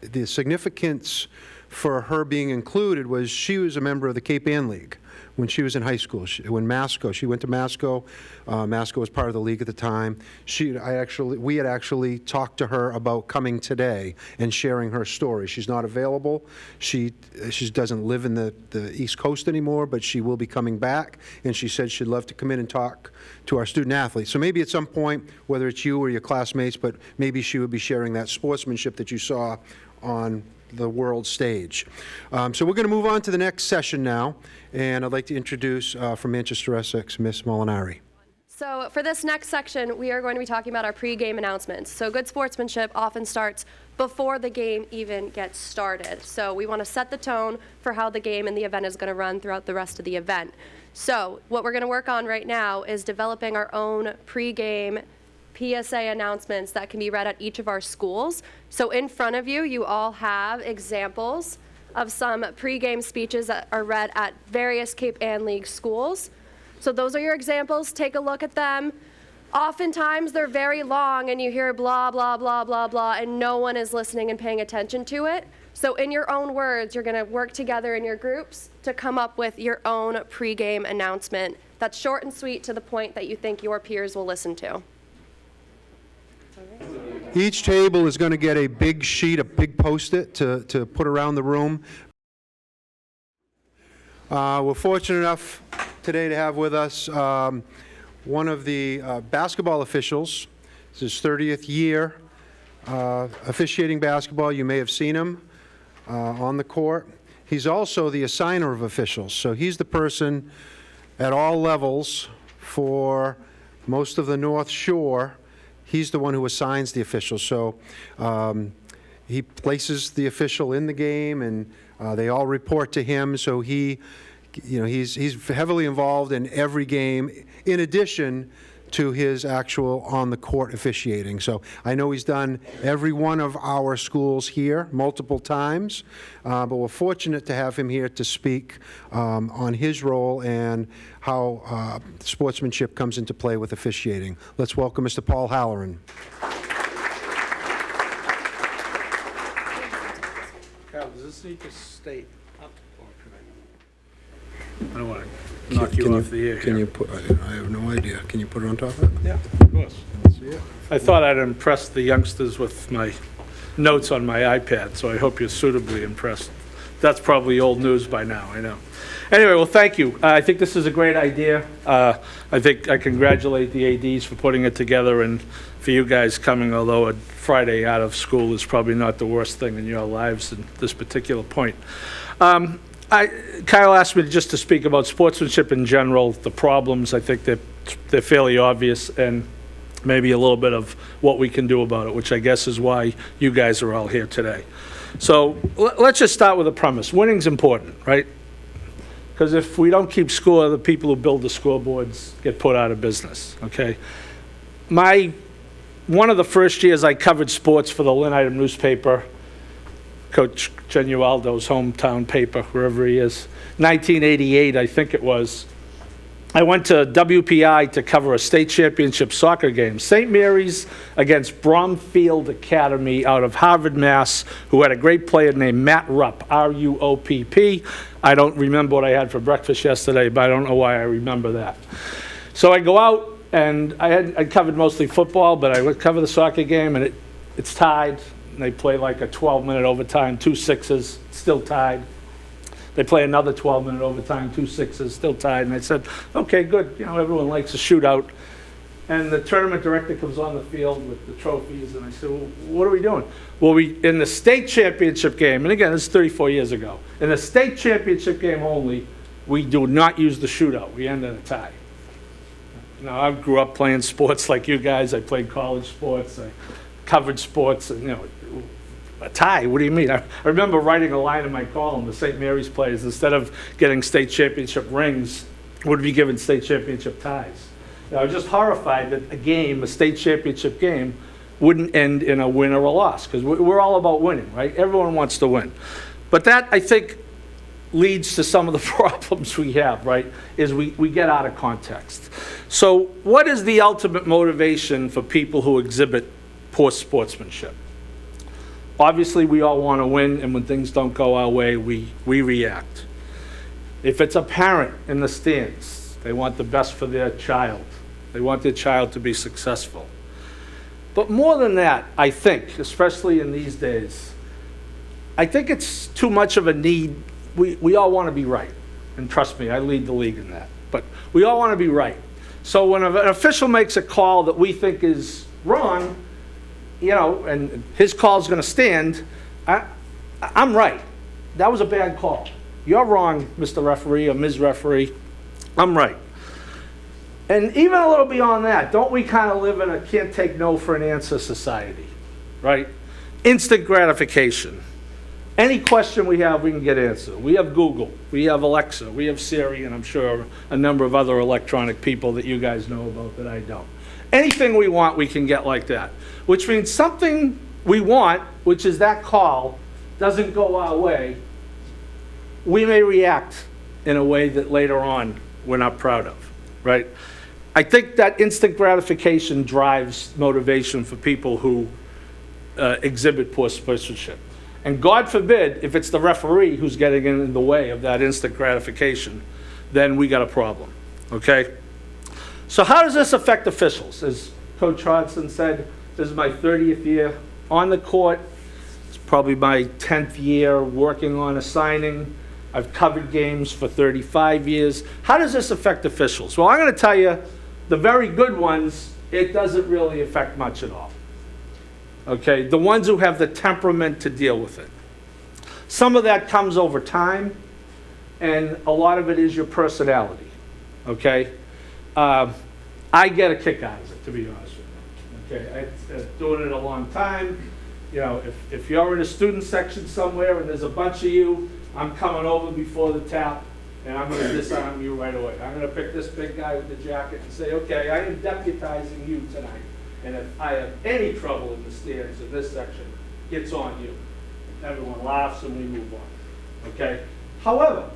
Speaker 1: the significance for her being included was she was a member of the Cape Ann League when she was in high school. When Masco, she went to Masco. Masco was part of the league at the time. We had actually talked to her about coming today and sharing her story. She's not available. She doesn't live in the East Coast anymore, but she will be coming back, and she said she'd love to come in and talk to our student athletes. So maybe at some point, whether it's you or your classmates, but maybe she would be sharing that sportsmanship that you saw on the world stage. So we're going to move on to the next session now, and I'd like to introduce from Manchester, Essex, Miss Molinari.
Speaker 18: So for this next section, we are going to be talking about our pre-game announcements. So good sportsmanship often starts before the game even gets started. So we want to set the tone for how the game and the event is going to run throughout the rest of the event. So what we're going to work on right now is developing our own pre-game PSA announcements that can be read at each of our schools. So in front of you, you all have examples of some pre-game speeches that are read at various Cape Ann League schools. So those are your examples. Take a look at them. Oftentimes, they're very long, and you hear blah, blah, blah, blah, blah, and no one is listening and paying attention to it. So in your own words, you're going to work together in your groups to come up with your own pre-game announcement that's short and sweet to the point that you think your peers will listen to.
Speaker 1: Each table is going to get a big sheet, a big Post-it to put around the room. We're fortunate enough today to have with us one of the basketball officials. It's his 30th year officiating basketball. You may have seen him on the court. He's also the assigner of officials. So he's the person at all levels for most of the North Shore. He's the one who assigns the officials. So he places the official in the game, and they all report to him. So he's heavily involved in every game, in addition to his actual on-the-court officiating. So I know he's done every one of our schools here multiple times, but we're fortunate to have him here to speak on his role and how sportsmanship comes into play with officiating. Let's welcome Mr. Paul Halloran.
Speaker 19: Kyle, does this need to state up, or can I don't want to knock you off the air
Speaker 1: Can
Speaker 19: here.
Speaker 1: you put, I have no idea. Can you put it on top of it?
Speaker 19: Yeah, of course.
Speaker 1: Let's see it.
Speaker 19: I thought I'd impress the youngsters with my notes on my iPad, so I hope you're suitably impressed. That's probably old news by now, I know. Anyway, well, thank you. I think this is a great idea. I think I congratulate the ADs for putting it together, and for you guys coming, although a Friday out of school is probably not the worst thing in your lives at this particular point. Kyle asked me just to speak about sportsmanship in general, the problems. I think they're fairly obvious, and maybe a little bit of what we can do about it, which I guess is why you guys are all here today. So let's just start with a premise. Winning's important, right? Because if we don't keep score, the people who build the scoreboards get put out of business, okay? One of the first years I covered sports for the Lynn Item newspaper, Coach Genualdo's hometown paper, wherever he is, 1988, I think it was. I went to WPI to cover a state championship soccer game. St. Mary's against Bromfield Academy out of Harvard, Mass., who had a great player named Matt Rupp, R-U-O-P-P. I don't remember what I had for breakfast yesterday, but I don't know why I remember that. So I go out, and I covered mostly football, but I would cover the soccer game, and it's tied. And they play like a 12-minute overtime, 2 6s, still tied. They play another 12-minute overtime, 2 6s, still tied. And I said, okay, good. You know, everyone likes a shootout. And the tournament director comes on the field with the trophies, and I said, well, what are we doing? Well, in the state championship game, and again, this is 34 years ago, in the state championship game only, we do not use the shootout. We end in a tie. Now, I grew up playing sports like you guys. I played college sports. I covered sports, and, you know, a tie, what do you mean? I remember writing a line in my column, the St. Mary's players, instead of getting state championship rings, would be given state championship ties. I was just horrified that a state championship game, wouldn't end in a win or a loss, because we're all about winning, right? Everyone wants to win. But that, I think, leads to some of the problems we have, right, is we get out of context. So what is the ultimate motivation for people who exhibit poor sportsmanship? Obviously, we all want to win, and when things don't go our way, we react. If it's a parent in the stands, they want the best for their child. They want their child to be successful. But more than that, I think, especially in these days, I think it's too much of a need. We all want to be right. And trust me, I lead the league in that. But we all want to be right. So when an official makes a call that we think is wrong, you know, and his call is going to stand, I'm right. That was a bad call. You're wrong, Mr. Referee or Ms. Referee. I'm right. And even a little beyond that, don't we kind of live in a can't take no for an answer society, right? Instant gratification. Any question we have, we can get answered. We have Google, we have Alexa, we have Siri, and I'm sure a number of other electronic people that you guys know about that I don't. Anything we want, we can get like that, which means something we want, which is that call, doesn't go our way, we may react in a way that later on we're not proud of, right? I think that instant gratification drives motivation for people who exhibit poor sportsmanship. And God forbid, if it's the referee who's getting in the way of that instant gratification, then we got a problem, okay? So how does this affect officials? As Coach Hodgson said, this is my 30th year on the court. It's probably my 10th year working on a signing. I've covered games for 35 years. How does this affect officials? Well, I'm going to tell you, the very good ones, it doesn't really affect much at all. Okay, the ones who have the temperament to deal with it. Some of that comes over time, and a lot of it is your personality. Okay, I get a kick out of it, to be honest with you. Okay, I've doing it a long time. You know, if you're in a student section somewhere and there's a bunch of you, I'm coming over before the tap, and I'm going to disarm you right away. I'm going to pick this big guy with the jacket and say, okay, I am deputizing you tonight. And if I have any trouble in the stands in this section, it's on you. Everyone laughs and we move on, okay? However,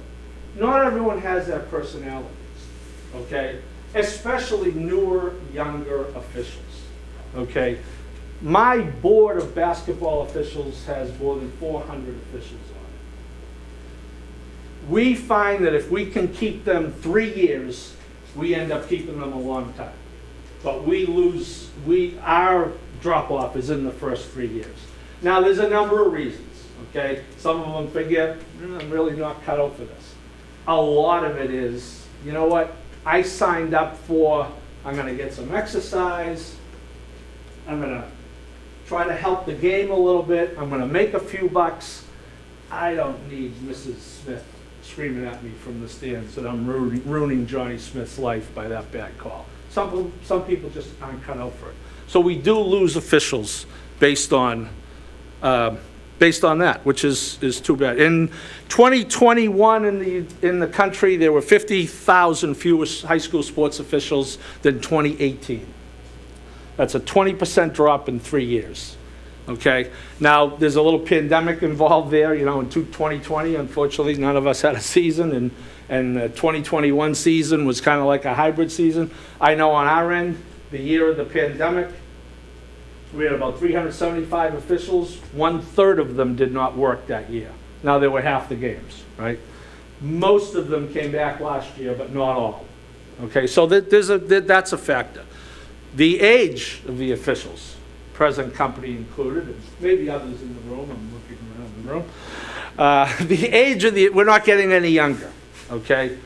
Speaker 19: not everyone has that personality, okay? Especially newer, younger officials, okay? My board of basketball officials has more than 400 officials on it. We find that if we can keep them 3 years, we end up keeping them a long time. But our drop-off is in the first 3 years. Now, there's a number of reasons, okay? Some of them figure, I'm really not cut out for this. A lot of it is, you know what? I signed up for, I'm going to get some exercise. I'm going to try to help the game a little bit. I'm going to make a few bucks. I don't need Mrs. Smith screaming at me from the stands that I'm ruining Johnny Smith's life by that bad call. Some people just aren't cut out for it. So we do lose officials based on that, which is too bad. In 2021 in the country, there were 50,000 fewer high school sports officials than 2018. That's a 20% drop in 3 years. okay? Now, there's a little pandemic involved there, you know, in 2020, unfortunately, none of us had a season, and the 2021 season was kind of like a hybrid season. I know on our end, the year of the pandemic, we had about 375 officials. 1/3 of them did not work that year. Now, there were half the games, right? Most of them came back last year, but not all. Okay, so that's a factor. The age of the officials, present company included, and maybe others in the room, I'm looking around the room. The age of we're not getting any younger, okay?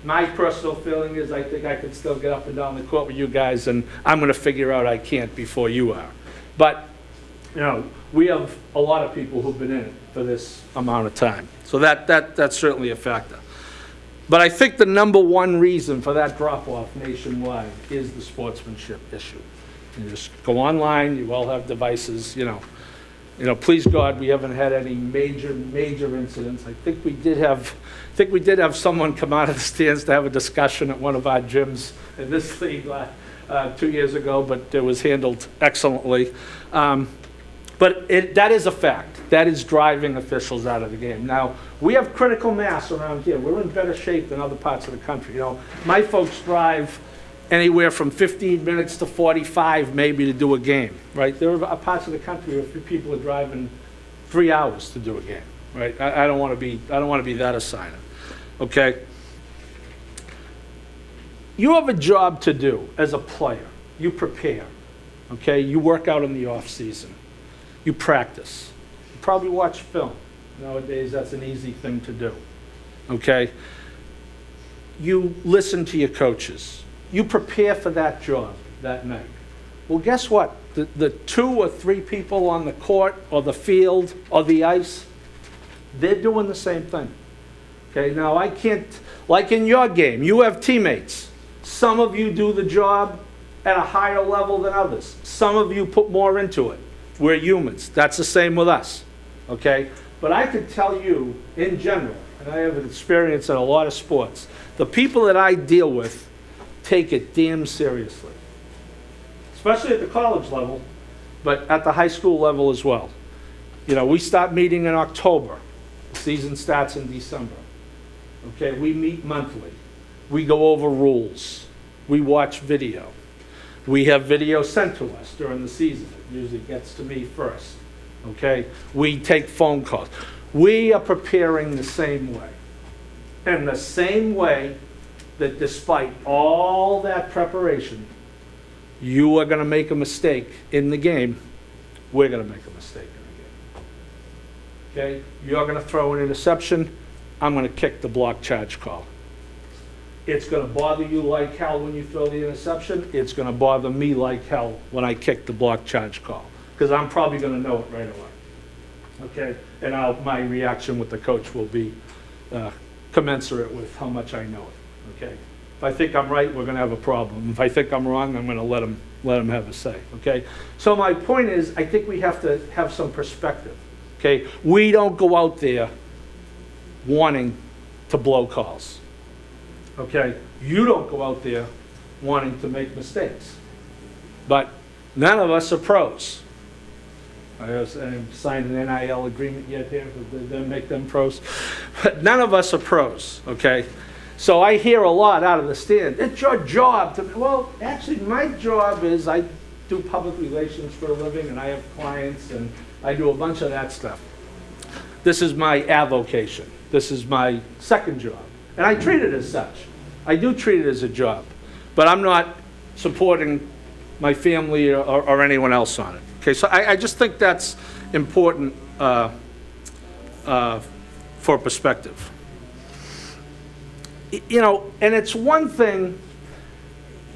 Speaker 19: My personal feeling is I think I could still get up and down the court with you guys, and I'm going to figure out I can't before you are. But, you know, we have a lot of people who've been in it for this amount of time. So that's certainly a factor. But I think the number one reason for that drop-off nationwide is the sportsmanship issue. You just go online, you all have devices, you know, please God, we haven't had any major incidents. I think we did have someone come out of the stands to have a discussion at one of our gyms in this league 2 years ago, but it was handled excellently. But that is a fact. That is driving officials out of the game. Now, we have critical mass around here. We're in better shape than other parts of the country. You know, my folks drive anywhere from 15 minutes to 45 maybe to do a game, right? There are parts of the country where people are driving 3 hours to do a game, right? I don't want to be that assigner, okay? You have a job to do as a player. You prepare, okay? You work out in the off season. You practice. You probably watch film. Nowadays, that's an easy thing to do, okay? You listen to your coaches. You prepare for that job that night. Well, guess what? The 2 or 3 people on the court or the field or the ice, they're doing the same thing. Okay, now I can't, like in your game, you have teammates. Some of you do the job at a higher level than others. Some of you put more into it. We're humans. That's the same with us. Okay? But I can tell you, in general, and I have an experience in a lot of sports, the people that I deal with take it damn seriously, especially at the college level, but at the high school level as well. You know, we start meeting in October. The season starts in December. Okay, we meet monthly. We go over rules. We watch video. We have video sent to us during the season. It usually gets to me first. Okay, we take phone calls. We are preparing the same way. And the same way that despite all that preparation, you are going to make a mistake in the game, we're going to make a mistake in the game. Okay? You're going to throw an interception, I'm going to kick the block charge call. It's going to bother you like hell when you throw the interception. It's going to bother me like hell when I kick the block charge call, because I'm probably going to know it right away. Okay? And my reaction with the coach will be commensurate with how much I know it. Okay. If I think I'm right, we're going to have a problem. If I think I'm wrong, I'm going to let them have a say. Okay. So my point is, I think we have to have some perspective. Okay. We don't go out there wanting to blow calls. Okay. You don't go out there wanting to make mistakes. But none of us are pros. I haven't signed an NIL agreement yet here, to make them pros. But none of us are pros. Okay. So I hear a lot out of the stand. It's your job to, well, actually my job is I do public relations for a living, and I have clients, and I do a bunch of that stuff. This is my avocation. This is my second job. And I treat it as such. I do treat it as a job. But I'm not supporting my family or anyone else on it. Okay, so I just think that's important for perspective. You know, and it's one thing,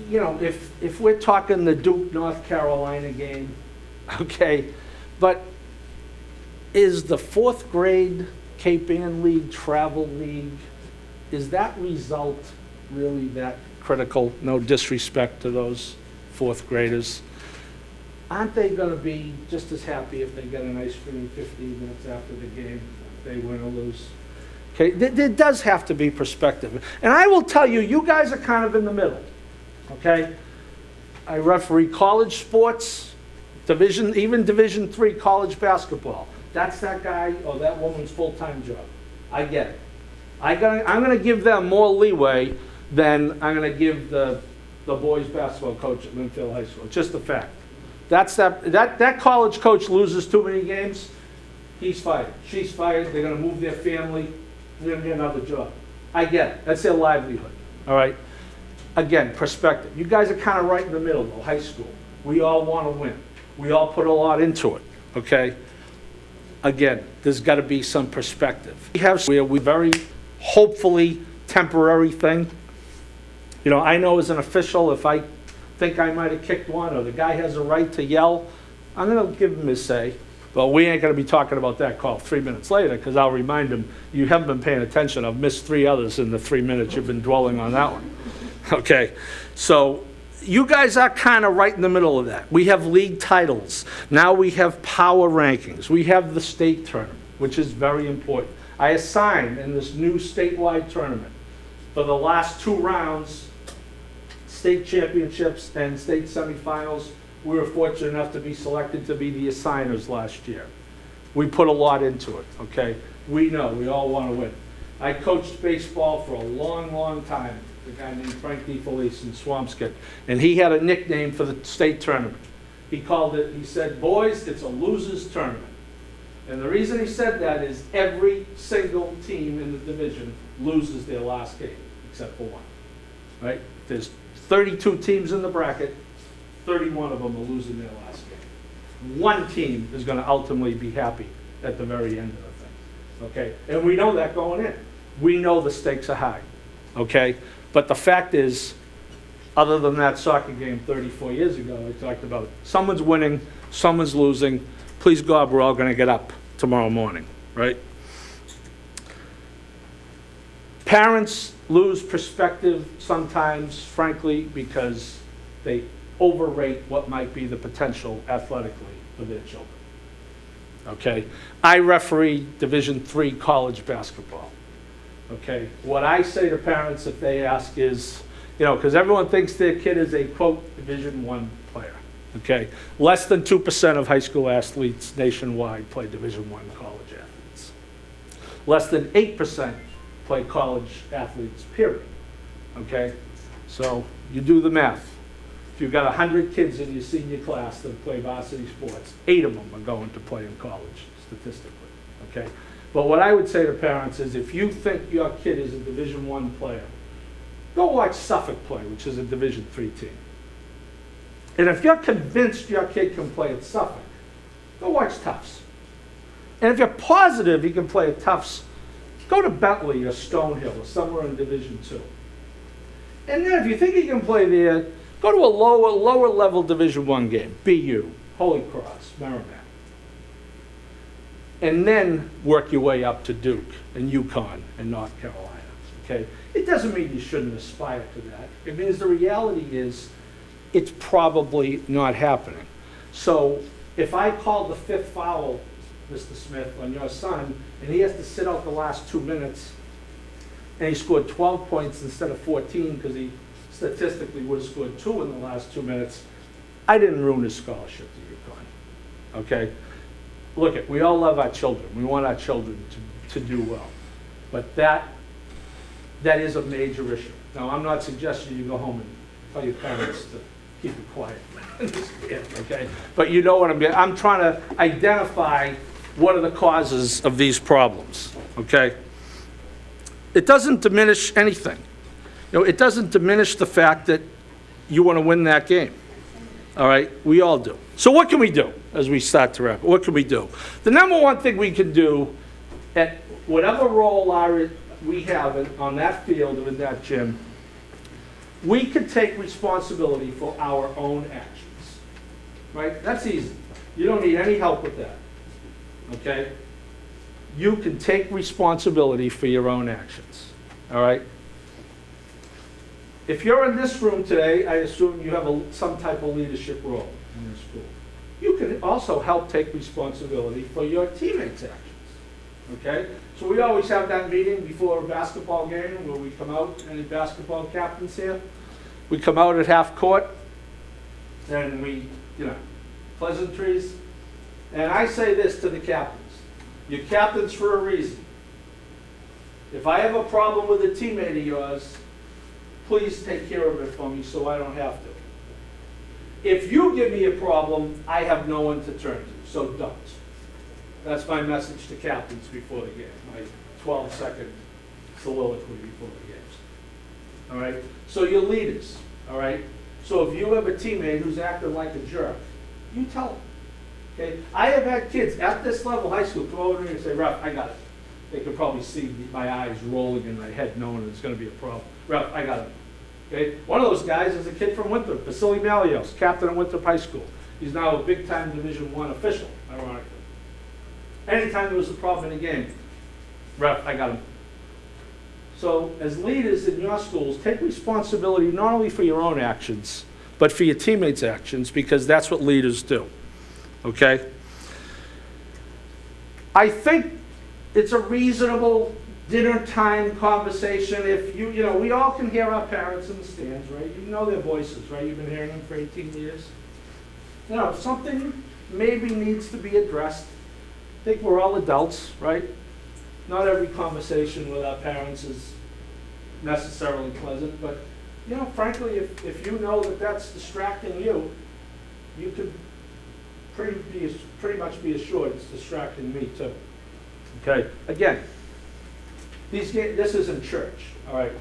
Speaker 19: you know, if we're talking the Duke, North Carolina game, okay, but is the 4th grade Cape Ann League travel league, is that result really that critical? No disrespect to those 4th graders. Aren't they going to be just as happy if they get an ice cream 15 minutes after the game, if they win or lose? Okay, there does have to be perspective. And I will tell you, you guys are kind of in the middle, okay? I referee college sports, Even Division III college basketball. That's that guy or that woman's full-time job. I get it. I'm going to give them more leeway than I'm going to give the boys basketball coach at Linfield High School. It's just a fact. That college coach loses too many games, he's fired. She's fired. They're going to move their family. They're going to get another job. I get it. That's their livelihood. All right? Again, perspective. You guys are kind of right in the middle, though, high school. We all want to win. We all put a lot into it, okay? Again, there's got to be some perspective. We very hopefully temporary thing. You know, I know as an official, if I think I might have kicked one or the guy has a right to yell, I'm going to give him his say. But we ain't going to be talking about that call 3 minutes later, because I'll remind him, you haven't been paying attention. I've missed 3 others in the 3 minutes you've been dwelling on that one. Okay, so you guys are kind of right in the middle of that. We have league titles. Now we have power rankings. We have the state tournament, which is very important. I assigned in this new statewide tournament for the last 2 rounds, state championships and state semifinals. We were fortunate enough to be selected to be the assigners last year. We put a lot into it, okay? We know, we all want to win. I coached baseball for a long, long time. A guy named Frank DeFelice in Swampscott, and he had a nickname for the state tournament. He called it, he said, boys, it's a loser's tournament. And the reason he said that is every single team in the division loses their last game, except for one, right? There's 32 teams in the bracket, 31 of them are losing their last game. One team is going to ultimately be happy at the very end of the thing, okay? And we know that going in. We know the stakes are high, okay? But the fact is, other than that soccer game 34 years ago, I talked about, someone's winning, someone's losing. Please God, we're all going to get up tomorrow morning, right? Parents lose perspective sometimes, frankly, because they overrate what might be the potential athletically for their children. Okay? I referee Division III college basketball. Okay? What I say to parents if they ask is, you know, because everyone thinks their kid is a, quote, Division I player. Okay? Less than 2% of high school athletes nationwide play Division I college athletes. Less than 8% play college athletes, period. Okay? So you do the math. If you've got 100 kids in your senior class that play varsity sports, 8 of them are going to play in college, statistically. Okay? But what I would say to parents is if you think your kid is a Division I player, go watch Suffolk play, which is a Division III team. And if you're convinced your kid can play at Suffolk, go watch Tufts. And if you're positive he can play at Tufts, go to Bentley or Stonehill or somewhere in Division II. And then if you think he can play there, go to a lower level Division I game, BU, Holy Cross, Merrimack. And then work your way up to Duke and UConn and North Carolina, okay? It doesn't mean you shouldn't aspire to that. It means the reality is it's probably not happening. So if I call the 5th foul, Mr. Smith, on your son, and he has to sit out the last 2 minutes, and he scored 12 points instead of 14 because he statistically would have scored 2 in the last 2 minutes, I didn't ruin his scholarship to UConn, okay? Look, we all love our children. We want our children to do well. But that is a major issue. Now, I'm not suggesting you go home and tell your parents to keep it quiet, okay? But you know what I'm trying to identify what are the causes of these problems, okay? It doesn't diminish anything. You know, it doesn't diminish the fact that you want to win that game, all right? We all do. So what can we do as we start to wrap? What can we do? The number one thing we can do at whatever role we have on that field or in that gym, we can take responsibility for our own actions, right? That's easy. You don't need any help with that, okay? You can take responsibility for your own actions, all right? If you're in this room today, I assume you have some type of leadership role in your school. You can also help take responsibility for your teammates' actions, okay? So we always have that meeting before a basketball game where we come out, any basketball captains here? We come out at half court, and we, you know, pleasantries. And I say this to the captains. You're captains for a reason. If I have a problem with a teammate of yours, please take care of it for me so I don't have to. If you give me a problem, I have no one to turn to, so don't. That's my message to captains before the game, my 12-second soliloquy before the games. All right? So you're leaders, all right? So if you have a teammate who's acting like a jerk, you tell them. Okay? I have had kids at this level, high school, come over to me and say, Ref, I got it. They could probably see my eyes rolling in my head knowing it's going to be a problem. Ref, I got it. Okay? One of those guys is a kid from Winthrop, Vasily Malios, captain at Winthrop High School. He's now a big-time Division I official, ironically. Anytime there was a problem in a game, Ref, I got him. So as leaders in your schools, take responsibility not only for your own actions, but for your teammates' actions, because that's what leaders do. Okay? I think it's a reasonable dinner time conversation. If you know, we all can hear our parents in the stands, right? You know their voices, right? You've been hearing them for 18 years. You know, if something maybe needs to be addressed, I think we're all adults, right? Not every conversation with our parents is necessarily pleasant, but, you know, frankly, if you know that that's distracting you, you could pretty much be assured it's distracting me too. Okay? Again, this isn't church, all right?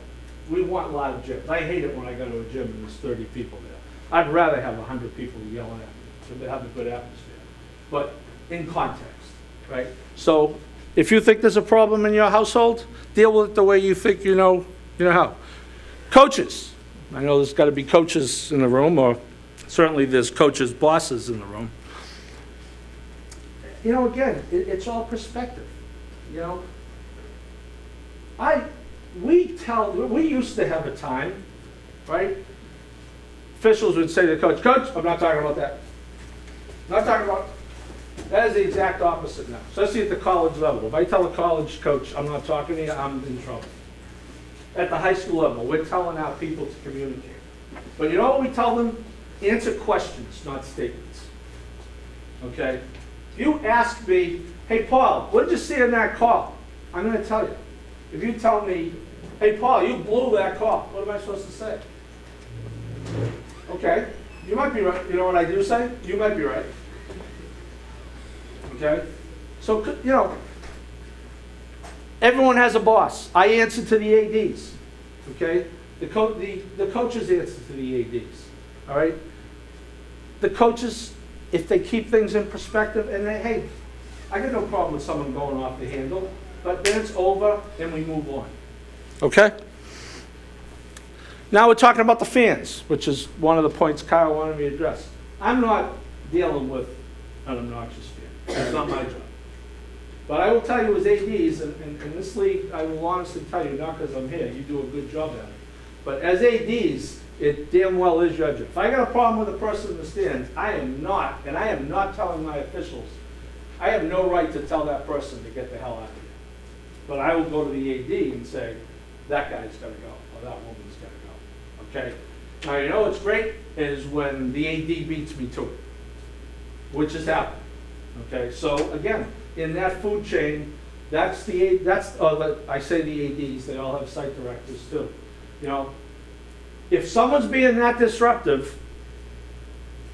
Speaker 19: We want loud gyms. I hate it when I go to a gym and there's 30 people there. I'd rather have 100 people yelling at me to have a good atmosphere. But in context, right? So if you think there's a problem in your household, deal with it the way you think you know how. Coaches. I know there's got to be coaches in the room, or certainly there's coaches' bosses in the room. You know, again, it's all perspective. You know, we used to have a time, right? Officials would say to the coach, Coach, I'm not talking about that. I'm not talking about. That is the exact opposite now, especially at the college level. If I tell a college coach, I'm not talking to you, I'm in trouble. At the high school level, we're telling our people to communicate. But you know what we tell them? Answer questions, not statements. Okay? If you ask me, hey, Paul, what did you see in that call? I'm going to tell you. If you tell me, hey, Paul, you blew that call, what am I supposed to say? Okay? You might be right. You know what I do say? You might be right. Okay? So, you know, everyone has a boss. I answer to the ADs. Okay? The coaches answer to the ADs. All right? The coaches, if they keep things in perspective, and they, hey, I got no problem with someone going off the handle, but then it's over and we move on. Okay? Now we're talking about the fans, which is one of the points Kyle wanted me to address. I'm not dealing with an obnoxious fan. That's not my job. But I will tell you as ADs, and in this league, I will honestly tell you, not because I'm here, you do a good job at it. But as ADs, it damn well is your job. If I got a problem with a person in the stands, I am not telling my officials, I have no right to tell that person to get the hell out of here. But I will go to the AD and say, that guy's got to go, or that woman's got to go. Okay? Now, you know what's great is when the AD beats me to it, which has happened. Okay? So, again, in that food chain, I say the ADs, they all have site directors too. You know, if someone's being that disruptive,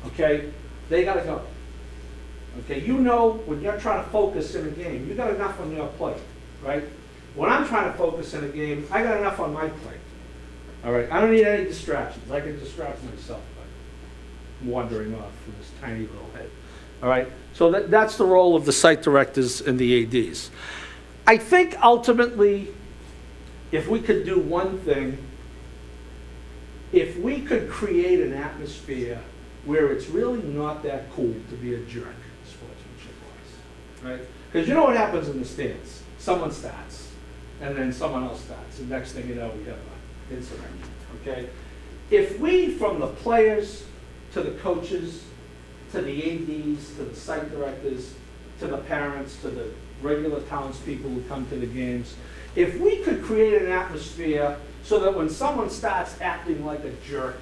Speaker 19: okay, they got to go. Okay, you know when you're trying to focus in a game, you got enough on your plate, right? When I'm trying to focus in a game, I got enough on my plate. All right, I don't need any distractions. I can distract myself by wandering off from this tiny little head. All right, so that's the role of the site directors and the ADs. I think ultimately, if we could do one thing, if we could create an atmosphere where it's really not that cool to be a jerk, sportsmanship-wise, right? Because you know what happens in the stands? Someone starts, and then someone else starts, and next thing you know, we have an insurrection, okay? If we, from the players to the coaches, to the ADs, to the site directors, to the parents, to the regular townspeople who come to the games, if we could create an atmosphere so that when someone starts acting like a jerk,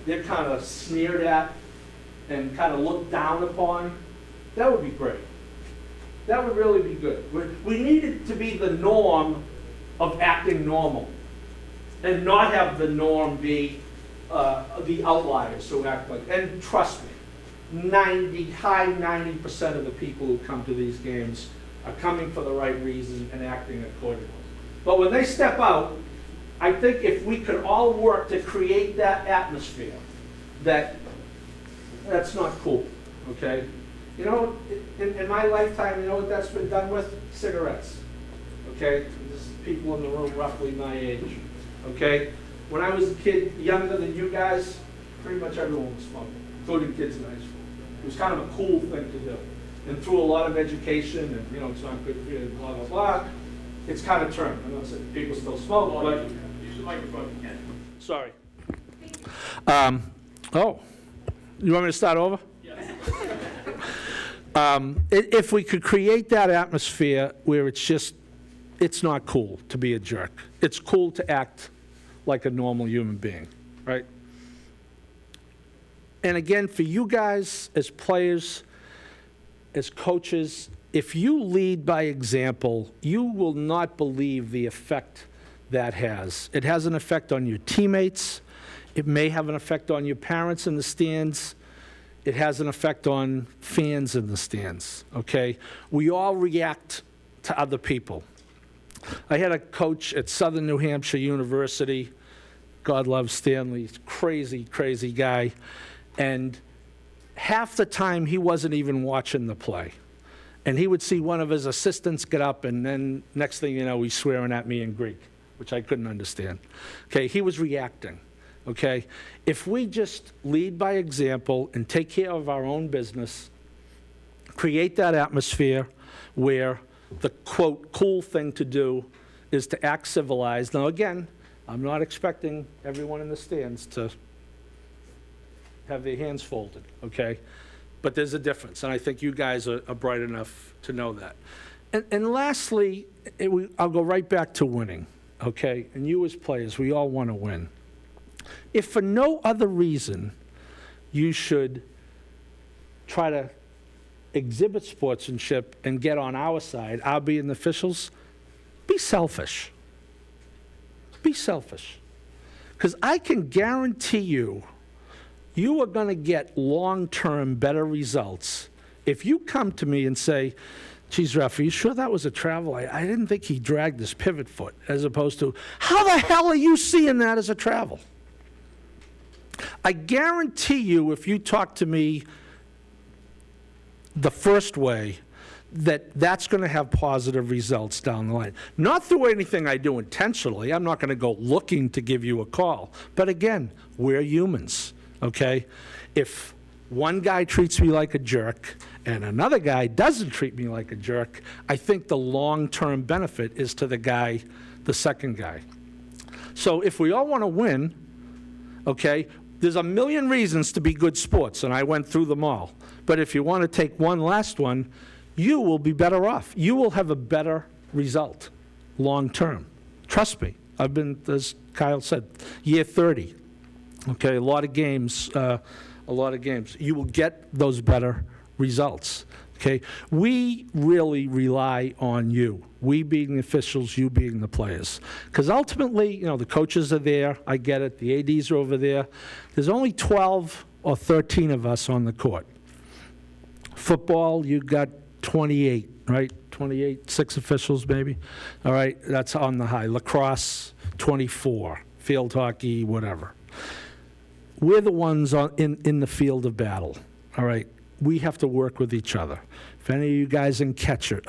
Speaker 19: they're kind of sneered at, and kind of looked down upon, that would be great. That would really be good. We need it to be the norm of acting normal, and not have the norm be the outliers who act like, and trust me, high 90% of the people who come to these games are coming for the right reason and acting accordingly. But when they step out, I think if we could all work to create that atmosphere, that's not cool, okay? You know, in my lifetime, you know what that's been done with? Cigarettes, okay? There's people in the room roughly my age, okay? When I was a kid, younger than you guys, pretty much everyone was smoking, including kids in high school. It was kind of a cool thing to do. And through a lot of education, and you know, it's not good for you, blah, blah, blah, it's kind of turned. I'm not saying people still smoke, but... Use the microphone if you can. Sorry. Oh, you want me to start over? If we could create that atmosphere where it's not cool to be a jerk. It's cool to act like a normal human being, right? And again, for you guys as players, as coaches, if you lead by example, you will not believe the effect that has. It has an effect on your teammates. It may have an effect on your parents in the stands. It has an effect on fans in the stands, okay? We all react to other people. I had a coach at Southern New Hampshire University, God loves Stanley, crazy, crazy guy, and half the time he wasn't even watching the play. And he would see one of his assistants get up, and then next thing you know, he's swearing at me in Greek, which I couldn't understand. Okay, he was reacting. Okay, if we just lead by example and take care of our own business, create that atmosphere where the, quote, cool thing to do is to act civilized. Now, again, I'm not expecting everyone in the stands to have their hands folded, okay? But there's a difference, and I think you guys are bright enough to know that. And lastly, I'll go right back to winning, okay? And you as players, we all want to win. If for no other reason you should try to exhibit sportsmanship and get on our side, our being the officials, be selfish. Be selfish. Because I can guarantee you, you are going to get long-term better results if you come to me and say, geez, Ref, are you sure that was a travel? I didn't think he dragged his pivot foot, as opposed to, how the hell are you seeing that as a travel? I guarantee you, if you talk to me the first way, that's going to have positive results down the line. Not through anything I do intentionally. I'm not going to go looking to give you a call. But again, we're humans, okay? If one guy treats me like a jerk and another guy doesn't treat me like a jerk, I think the long-term benefit is to the second guy. So if we all want to win, okay, there's a million reasons to be good sports, and I went through them all. But if you want to take one last one, you will be better off. You will have a better result long term. Trust me. I've been, as Kyle said, year 30. Okay, a lot of games. You will get those better results. Okay, we really rely on you. We being the officials, you being the players. Because ultimately, you know, the coaches are there. I get it. The ADs are over there. There's only 12 or 13 of us on the court. Football, you got 28, right? 28, 6 officials maybe. All right, that's on the high. Lacrosse, 24. Field hockey, whatever. We're the ones in the field of battle. All right, we have to work with each other. If any of you guys are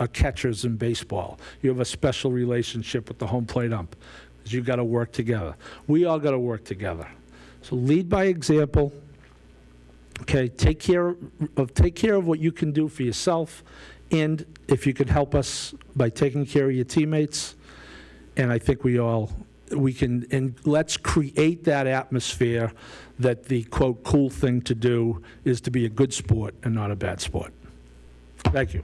Speaker 19: catchers in baseball, you have a special relationship with the home plate ump, because you got to work together. We all got to work together. So lead by example. Okay, take care of what you can do for yourself, and if you could help us by taking care of your teammates, and I think we can, and let's create that atmosphere that the, quote, cool thing to do is to be a good sport and not a bad sport. Thank you.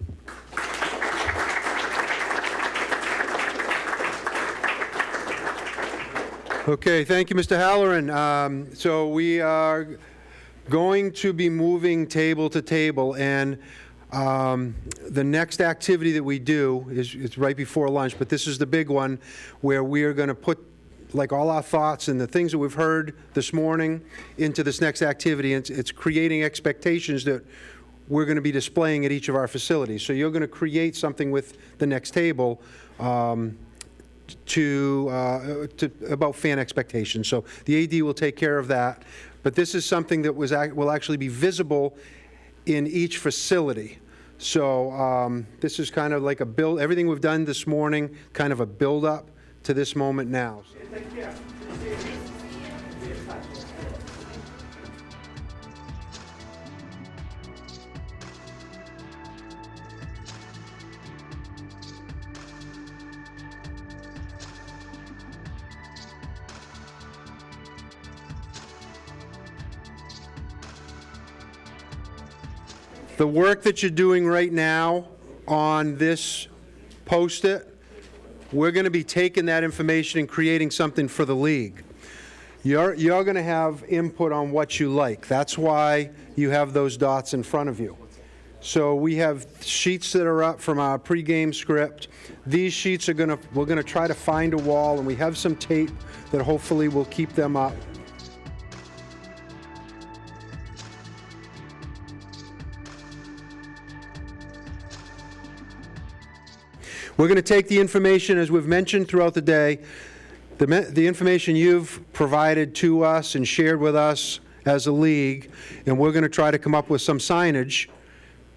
Speaker 1: Okay, thank you, Mr. Halloran. So we are going to be moving table to table, and the next activity that we do is right before lunch, but this is the big one where we are going to put like all our thoughts and the things that we've heard this morning into this next activity. It's creating expectations that we're going to be displaying at each of our facilities. So you're going to create something with the next table about fan expectations. So the AD will take care of that. But this is something that will actually be visible in each facility. So this is kind of like a build, everything we've done this morning, kind of a build up to this moment now. The work that you're doing right now on this Post-it, we're going to be taking that information and creating something for the league. You're going to have input on what you like. That's why you have those dots in front of you. So we have sheets that are up from our pregame script. These sheets we're going to try to find a wall, and we have some tape that hopefully will keep them up. We're going to take the information, as we've mentioned throughout the day, the information you've provided to us and shared with us as a league, and we're going to try to come up with some signage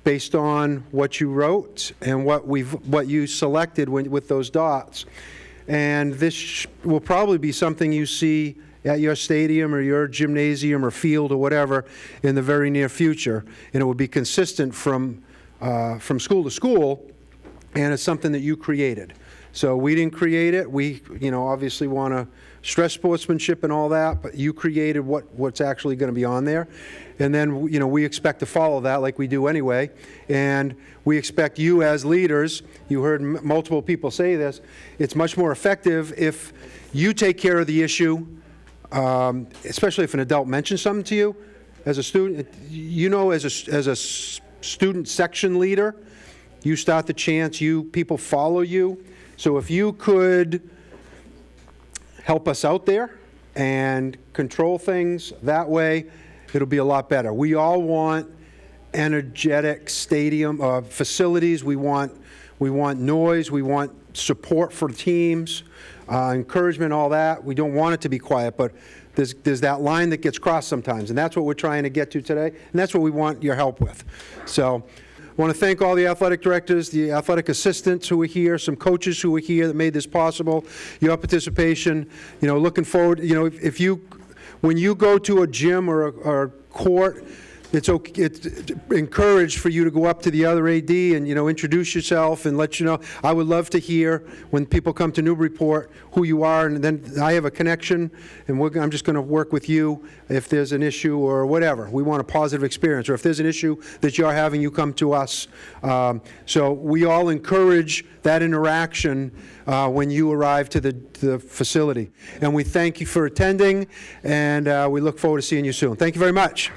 Speaker 1: based on what you wrote and what you selected with those dots. And this will probably be something you see at your stadium or your gymnasium or field or whatever in the very near future, and it will be consistent from school to school. And it's something that you created. So we didn't create it. We, obviously want to stress sportsmanship and all that, but you created what's actually going to be on there. And then, we expect to follow that like we do anyway. And we expect you as leaders, you heard multiple people say this, it's much more effective if you take care of the issue, especially if an adult mentions something to you. As a student, as a student section leader, you start the chants, people follow you. So if you could help us out there and control things that way, it'll be a lot better. We all want energetic stadium facilities. We want noise. We want support for teams, encouragement, all that. We don't want it to be quiet, but there's that line that gets crossed sometimes, and that's what we're trying to get to today, and that's what we want your help with. So I want to thank all the athletic directors, the athletic assistants who were here, some coaches who were here that made this possible, your participation. Looking forward, when you go to a gym or a court, it's encouraged for you to go up to the other AD and, introduce yourself and let you know. I would love to hear when people come to Newburyport who you are, and then I have a connection, and I'm just going to work with you if there's an issue or whatever. We want a positive experience, or if there's an issue that you're having, you come to us. So we all encourage that interaction when you arrive to the facility. And we thank you for attending, and we look forward to seeing you soon. Thank you very much.